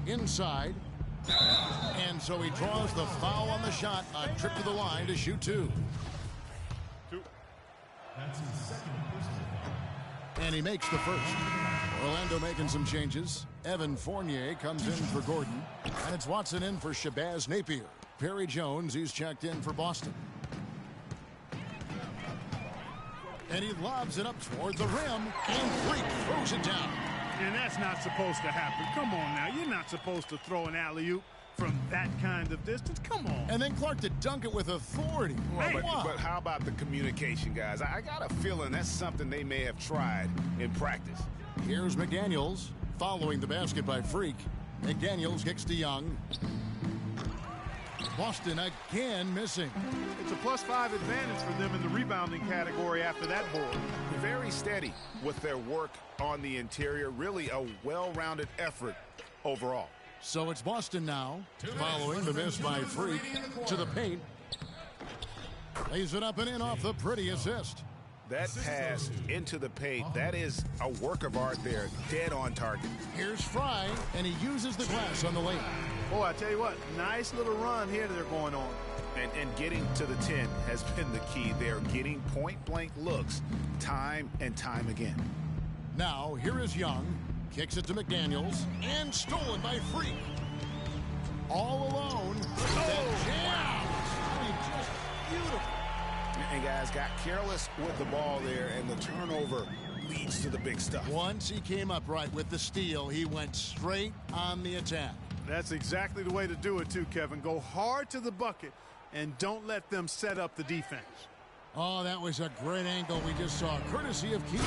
Speaker 1: Inside. And so he draws the foul on the shot. A trip to the line to shoot 2.
Speaker 5: That's his second personal foul.
Speaker 1: And he makes the first. Orlando making some changes. Evan Fournier comes in for Gordon. And it's Watson in for Shabazz Napier. Perry Jones, he's checked in for Boston. And he lobs it up toward the rim. And Freak throws it down.
Speaker 3: And that's not supposed to happen. Come on now. You're not supposed to throw an alley-oop from that kind of distance. Come on.
Speaker 1: And then Clark to dunk it with authority.
Speaker 2: Well, but how about the communication, guys? I got a feeling that's something they may have tried in practice.
Speaker 1: Here's McDaniels following the basket by Freak. McDaniels kicks to Young. Boston again missing.
Speaker 3: It's a +5 advantage for them in the rebounding category after that board.
Speaker 2: Very steady with their work on the interior. Really a well-rounded effort overall.
Speaker 1: So it's Boston now, following the miss by Freak to the paint. Lays it up and in off the pretty assist.
Speaker 2: That pass into the paint, that is a work of art there, dead on target.
Speaker 1: Here's Fry, and he uses the glass on the lane.
Speaker 3: Boy, I tell you what, nice little run here they're going on.
Speaker 2: And getting to the 10 has been the key. They're getting point-blank looks time and time again.
Speaker 1: Now, here is Young. Kicks it to McDaniels, and stolen by Freak. All alone. Oh, jam! I mean, just beautiful.
Speaker 2: And guys got careless with the ball there, and the turnover leads to the big stuff.
Speaker 1: Once he came up right with the steal, he went straight on the attack.
Speaker 3: That's exactly the way to do it, too, Kevin. Go hard to the bucket, and don't let them set up the defense.
Speaker 1: Oh, that was a great angle we just saw, courtesy of Kia.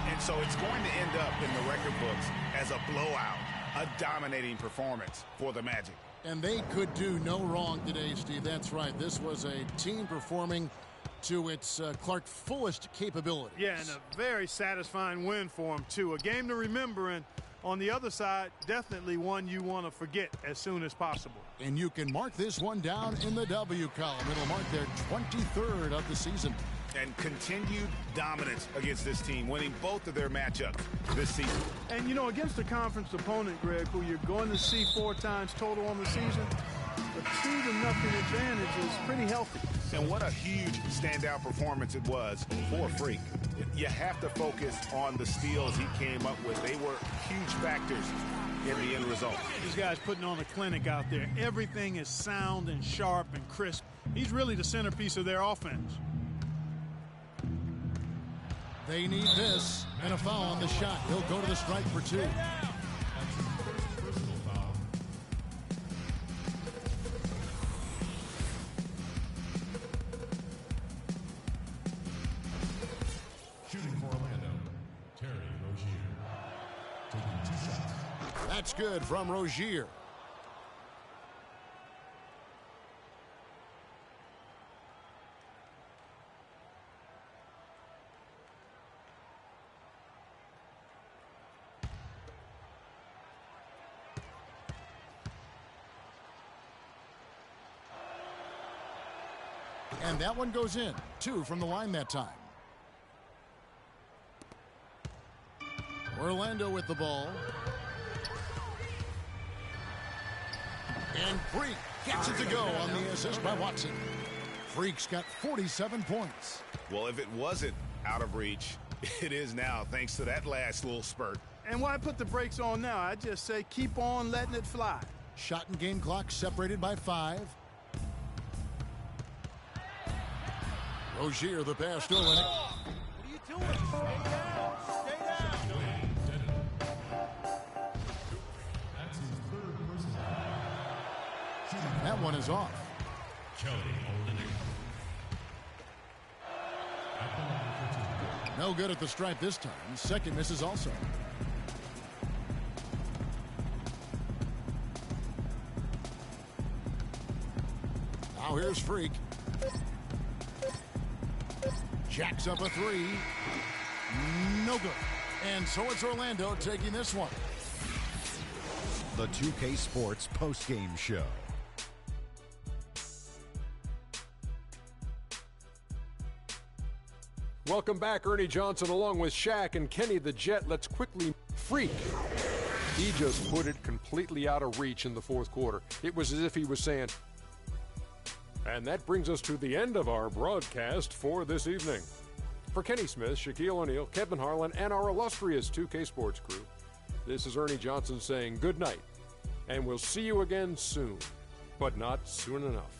Speaker 2: And so it's going to end up in the record books as a blowout, a dominating performance for the Magic.
Speaker 1: And they could do no wrong today, Steve. That's right. This was a team performing to its Clark fullest capability.
Speaker 3: Yeah, and a very satisfying win for them, too. A game to remember, and on the other side, definitely one you want to forget as soon as possible.
Speaker 1: And you can mark this one down in the W column. It'll mark their 23rd of the season.
Speaker 2: And continued dominance against this team, winning both of their matchups this season.
Speaker 3: And, you know, against a conference opponent, Greg, who you're going to see 4 times total on the season, a 2-0 advantage is pretty healthy.
Speaker 2: And what a huge standout performance it was for Freak. You have to focus on the steals he came up with. They were huge factors in the end result.
Speaker 3: These guys putting on a clinic out there. Everything is sound and sharp and crisp. He's really the centerpiece of their offense.
Speaker 1: They need this, and a foul on the shot. He'll go to the strike for 2.
Speaker 5: Shooting for Orlando, Terry Rozier. Taking 2 shots.
Speaker 1: That's good from Rozier. And that one goes in. 2 from the line that time. Orlando with the ball. And Freak gets it to go on the assist by Watson. Freak's got 47 points.
Speaker 2: Well, if it wasn't out of reach, it is now, thanks to that last little spurt.
Speaker 3: And why put the brakes on now? I just say keep on letting it fly.
Speaker 1: Shot and game clock separated by 5. Rozier, the pass, stolen it.
Speaker 11: What are you doing? Stay down. Stay down.
Speaker 5: That's his 3rd personal.
Speaker 1: That one is off.
Speaker 5: Kelly Olynyk. At the line for 2.
Speaker 1: No good at the stripe this time. Second misses also. Now here's Freak. Jacks up a 3. No good. And so it's Orlando taking this one.
Speaker 6: The 2K Sports postgame show.
Speaker 7: Welcome back, Ernie Johnson, along with Shaq and Kenny the Jet. Let's quickly Freak. He just put it completely out of reach in the 4th quarter. It was as if he was saying, and that brings us to the end of our broadcast for this evening. For Kenny Smith, Shaquille O'Neal, Kevin Harlan, and our illustrious 2K Sports crew, this is Ernie Johnson saying good night, and we'll see you again soon, but not soon enough.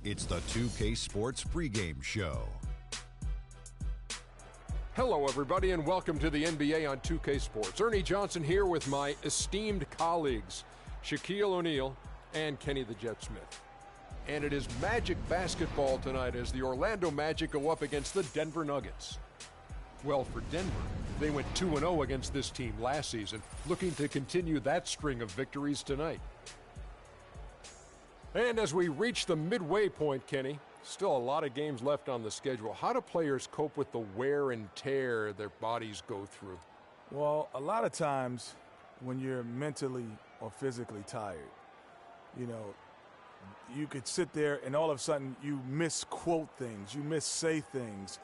Speaker 6: It's the 2K Sports pregame show.
Speaker 7: Hello, everybody, and welcome to the NBA on 2K Sports. Ernie Johnson here with my esteemed colleagues, Shaquille O'Neal and Kenny the Jet Smith. And it is Magic basketball tonight as the Orlando Magic go up against the Denver Nuggets. Well, for Denver, they went 2-0 against this team last season, looking to continue that string of victories tonight. And as we reach the midway point, Kenny, still a lot of games left on the schedule. How do players cope with the wear and tear their bodies go through?
Speaker 9: Well, a lot of times when you're mentally or physically tired, you know, you could sit there and all of a sudden you misquote things, you missay things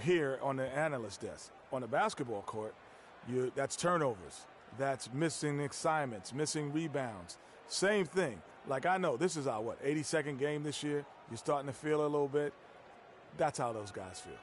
Speaker 9: here on the analyst desk. On the basketball court, that's turnovers, that's missing assignments, missing rebounds. Same thing. Like, I know this is our, 82nd game this year. You're starting to feel a little bit. That's how those guys feel.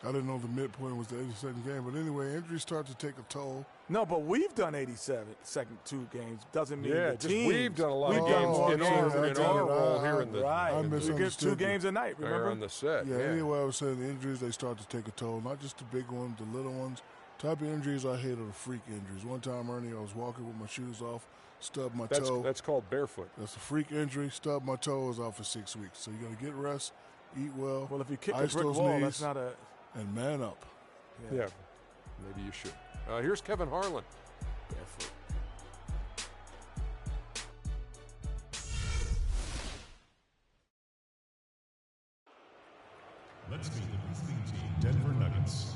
Speaker 8: I didn't know the midpoint was the 82nd game, but anyway, injuries start to take a toll.
Speaker 9: No, but we've done 87 second 2 games. Doesn't mean
Speaker 7: the
Speaker 9: just
Speaker 7: teams. We've done a lot of
Speaker 9: games
Speaker 7: in our role here in the
Speaker 9: right.
Speaker 8: I misunderstood.
Speaker 9: 2 games a night, remember?
Speaker 7: On the set.
Speaker 8: Yeah, anyway, I was saying the injuries, they start to take a toll. Not just the big ones, the little ones. Type of injuries I hate are the freak injuries. One time, Ernie, I was walking with my shoes off, stubbed my toe.
Speaker 7: That's called barefoot.
Speaker 8: That's a freak injury. Stubbed my toe, is out for 6 weeks. So you got to get rest, eat well.
Speaker 9: Well, if you kick
Speaker 8: ice
Speaker 9: a brick
Speaker 8: those
Speaker 9: wall,
Speaker 8: knees,
Speaker 9: that's not a...
Speaker 8: and man up.
Speaker 7: Yeah, maybe you should. Here's Kevin Harlan.
Speaker 9: Barefoot.
Speaker 5: Let's meet the visiting team, Denver Nuggets.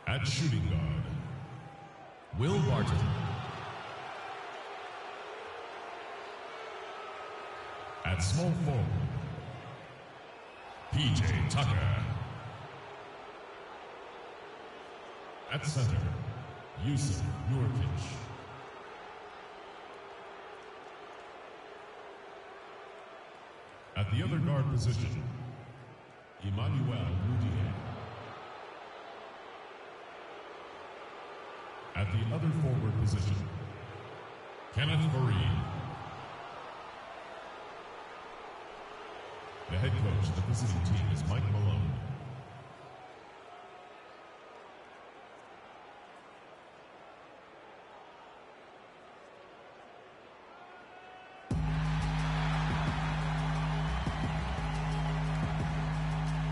Speaker 5: At shooting guard, Will Barton. At small forward, PJ Tucker. At center, Yusuf Nurkic. At the other guard position, Emmanuel Mudiay. At the other forward position, Kenneth Fareed. The head coach of the visiting team is Mike Malone.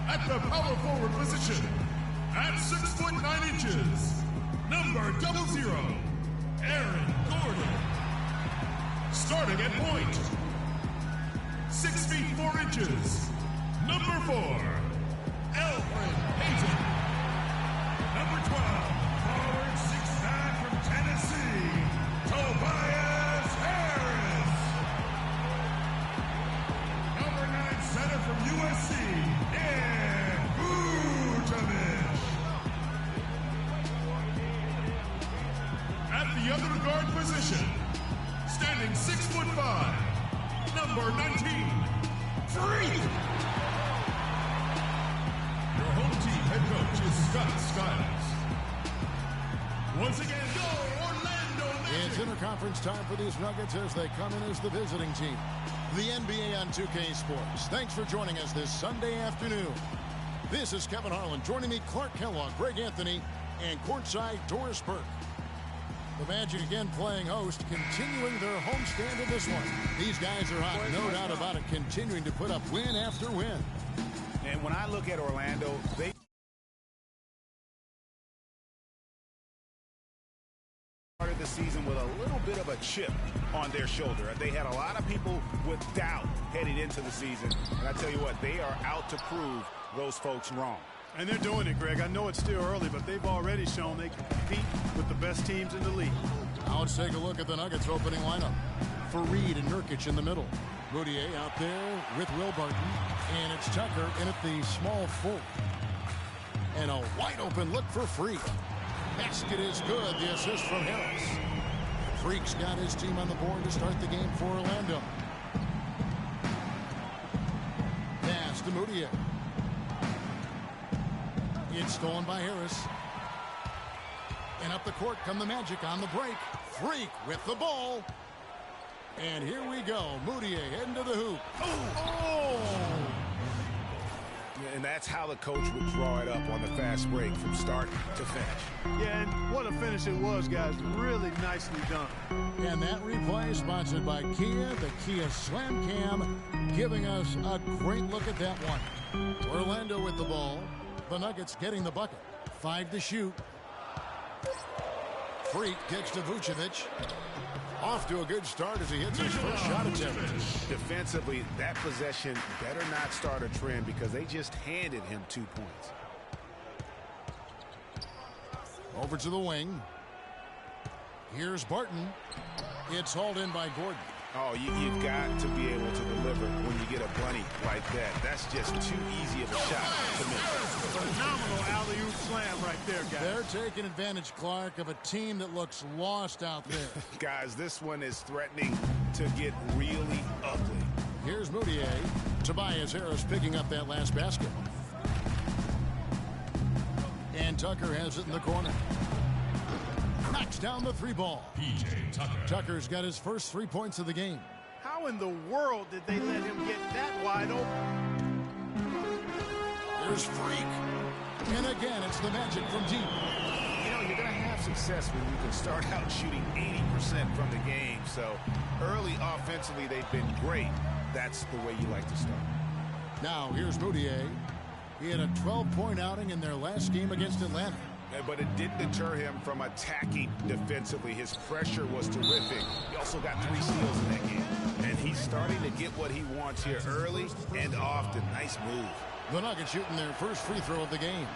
Speaker 5: At the power forward position, at 6'9", number 00, Aaron Gordon. Starting at point, 6 feet 4 inches, number 4, Alfred Payton. Number 12, forward 6'9" from Tennessee, Tobias Harris. Number 9, center from USC, Dan Vujovic. At the other guard position, standing 6'5", number 19, Freak. Your home team head coach is Scott Skiles. Once again, go Orlando Magic.
Speaker 1: It's interconference time for these Nuggets as they come in as the visiting team. The NBA on 2K Sports. Thanks for joining us this Sunday afternoon. This is Kevin Harlan. Joining me, Clark Kellogg, Greg Anthony, and courtside Doris Burke. The Magic again playing host, continuing their homestand in this one. These guys are hot, no doubt about it, continuing to put up win after win.
Speaker 2: And when I look at Orlando, they started the season with a little bit of a chip on their shoulder. They had a lot of people with doubt headed into the season. And I tell you what, they are out to prove those folks wrong.
Speaker 3: And they're doing it, Greg. I know it's still early, but they've already shown they can compete with the best teams in the league.
Speaker 1: Now let's take a look at the Nuggets opening lineup. Fareed and Nurkic in the middle. Mudiay out there with Will Barton. And it's Tucker in at the small forward. And a wide open look for Freak. Basket is good. The assist from Harris. Freak's got his team on the board to start the game for Orlando. Pass to Mudiay. It's stolen by Harris. And up the court come the Magic on the break. Freak with the ball. And here we go. Moutier heading to the hoop.
Speaker 2: And that's how the coach would draw it up on the fast break from start to finish.
Speaker 3: Yeah, and what a finish it was, guys. Really nicely done.
Speaker 1: And that replay sponsored by Kia, the Kia Slam Cam, giving us a great look at that one. Orlando with the ball. The Nuggets getting the bucket. 5 to shoot. Freak kicks to Vucevic. Off to a good start as he hits his first shot attempt.
Speaker 2: Defensively, that possession better not start a trend because they just handed him 2 points.
Speaker 1: Over to the wing. Here's Barton. It's hauled in by Gordon.
Speaker 2: Oh, you've got to be able to deliver when you get a bunny like that. That's just too easy of a shot to miss.
Speaker 3: Phenomenal alley-oop slam right there, guys.
Speaker 1: They're taking advantage, Clark, of a team that looks lost out there.
Speaker 2: Guys, this one is threatening to get really ugly.
Speaker 1: Here's Moutier. Tobias Harris picking up that last basket. And Tucker has it in the corner. Knocks down the 3 ball.
Speaker 5: PJ Tucker.
Speaker 1: Tucker's got his first 3 points of the game.
Speaker 3: How in the world did they let him get that wide open?
Speaker 1: There's Freak. And again, it's the Magic from deep.
Speaker 2: You know, you're going to have success when you can start out shooting 80% from the game. So early offensively, they've been great. That's the way you like to start.
Speaker 1: Now, here's Moutier. He had a 12-point outing in their last game against Atlanta.
Speaker 2: But it didn't deter him from attacking defensively. His pressure was terrific. He also got 3 steals in that game. And he's starting to get what he wants here early and often. Nice move.
Speaker 1: The Nuggets shooting their first free throw of the game.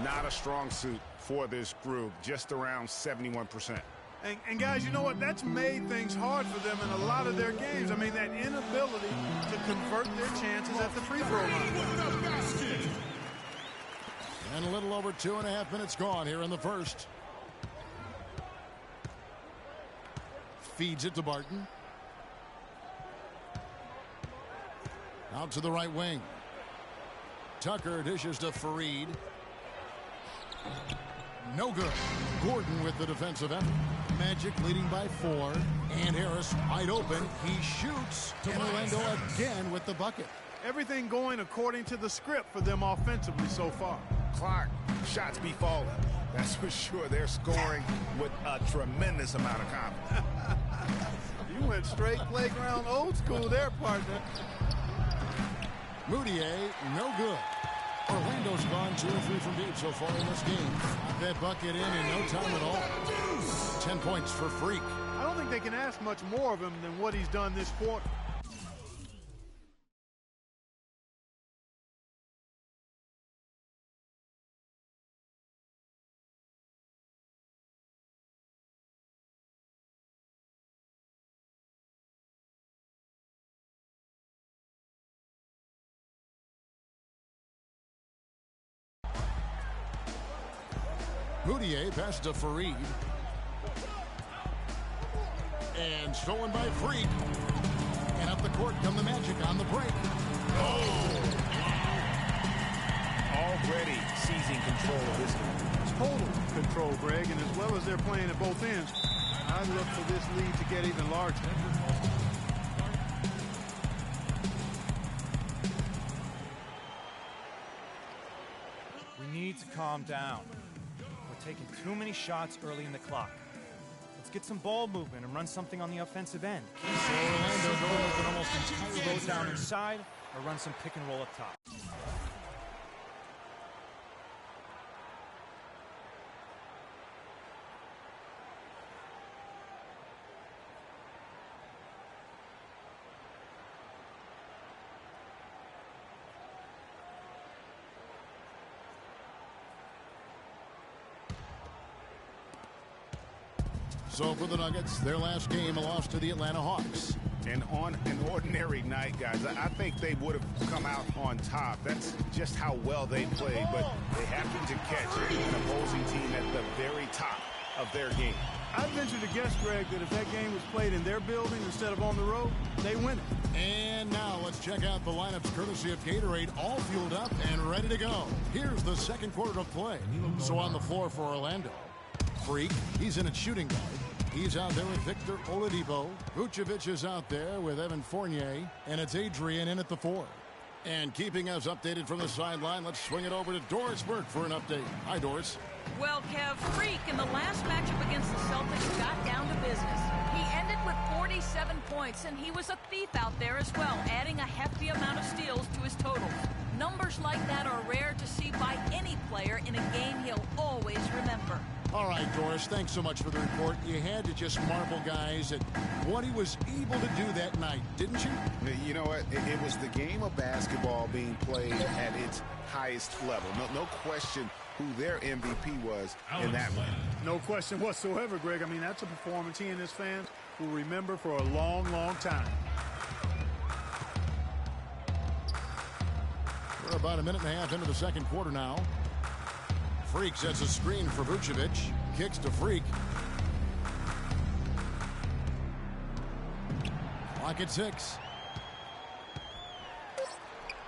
Speaker 2: Not a strong suit for this group. Just around 71%.
Speaker 3: And guys, you know what? That's made things hard for them in a lot of their games. I mean, that inability to convert their chances at the free throw line.
Speaker 1: And a little over 2.5 minutes gone here in the first. Feeds it to Barton. Out to the right wing. Tucker dishes to Fareed. No good. Gordon with the defensive effort. Magic leading by 4. And Harris wide open. He shoots. And Orlando again with the bucket.
Speaker 3: Everything going according to the script for them offensively so far.
Speaker 2: Clark, shots be falling. That's for sure. They're scoring with a tremendous amount of confidence.
Speaker 3: You went straight playground old school there, partner.
Speaker 1: Moutier, no good. Orlando's gone 2 or 3 from deep so far in this game. That bucket in no time at all. 10 points for Freak.
Speaker 3: I don't think they can ask much more of him than what he's done this quarter.
Speaker 1: Moutier passes to Fareed. And stolen by Freak. And up the court come the Magic on the break.
Speaker 2: Already seizing control of this game.
Speaker 3: Total control, Greg, and as well as they're playing at both ends, I look for this lead to get even larger.
Speaker 11: We need to calm down. We're taking too many shots early in the clock. Let's get some ball movement and run something on the offensive end.
Speaker 1: So Orlando going with an almost entire
Speaker 11: Go down inside or run some pick and roll up top.
Speaker 1: So for the Nuggets, their last game, a loss to the Atlanta Hawks.
Speaker 2: And on an ordinary night, guys, I think they would have come out on top. That's just how well they played, but they happened to catch an opposing team at the very top of their game.
Speaker 3: I'd venture to guess, Greg, that if that game was played in their building instead of on the road, they win it.
Speaker 1: And now let's check out the lineups courtesy of Gatorade, all fueled up and ready to go. Here's the second quarter of play. So on the floor for Orlando. Freak, he's in at shooting guard. He's out there with Victor Oladipo. Vucevic is out there with Evan Fournier. And it's Adrian in at the 4. And keeping us updated from the sideline, let's swing it over to Doris Burke for an update. Hi, Doris.
Speaker 4: Well, Kev, Freak in the last matchup against the Celtics got down to business. He ended with 47 points, and he was a thief out there as well, adding a hefty amount of steals to his totals. Numbers like that are rare to see by any player in a game he'll always remember.
Speaker 1: All right, Doris, thanks so much for the report. You had to just marvel, guys, at what he was able to do that night, didn't you?
Speaker 2: You know what? It was the game of basketball being played at its highest level. No question who their MVP was in that one.
Speaker 3: No question whatsoever, Greg. I mean, that's a performance he and his fans will remember for a long, long time.
Speaker 1: We're about a minute and a half into the second quarter now. Freak sets a screen for Vucevic. Kicks to Freak. Clock at 6.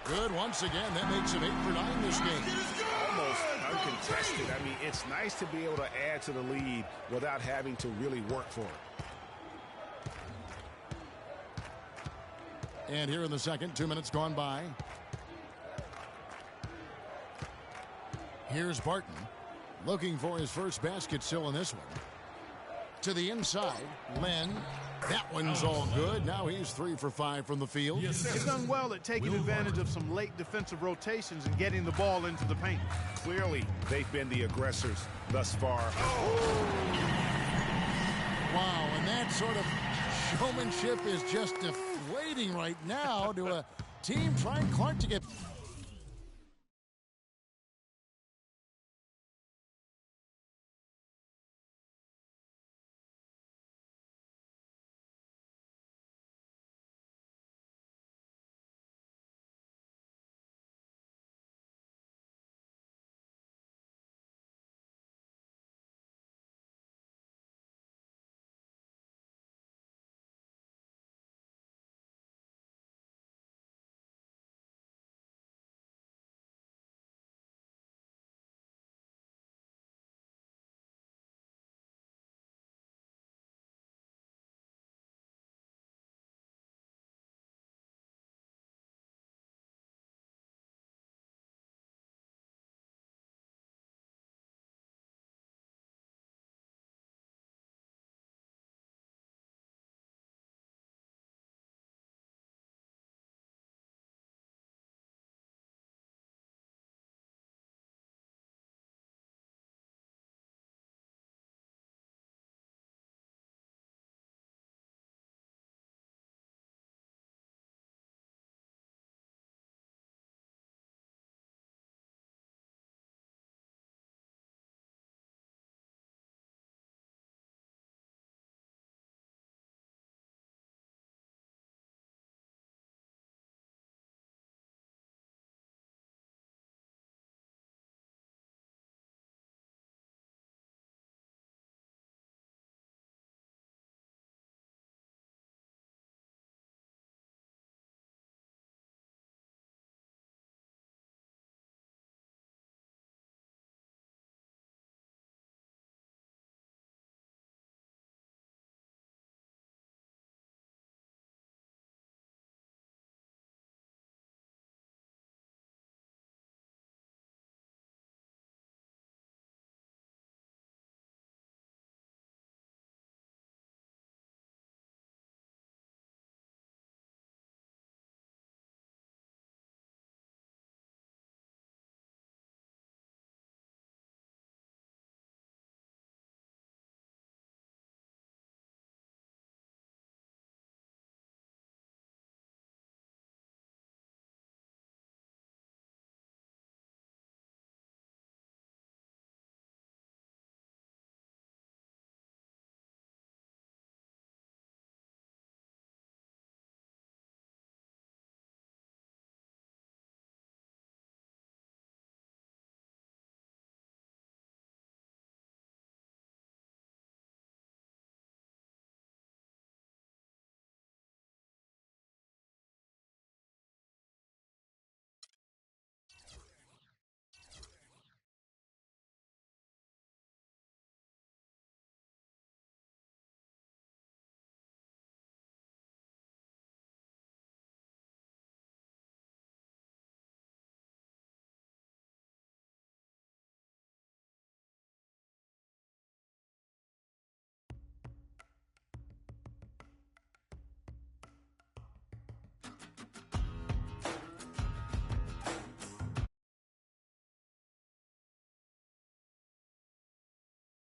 Speaker 1: Good once again. That makes him 8 for 9 this game.
Speaker 2: Almost uncontested. I mean, it's nice to be able to add to the lead without having to really work for it.
Speaker 1: And here in the second, 2 minutes gone by. Here's Barton, looking for his first basket still in this one. To the inside, Len. That one's all good. Now he's 3 for 5 from the field.
Speaker 3: He's done well at taking advantage of some late defensive rotations and getting the ball into the paint.
Speaker 2: Clearly, they've been the aggressors thus far.
Speaker 1: Wow, and that sort of showmanship is just deflating right now to a team trying hard to get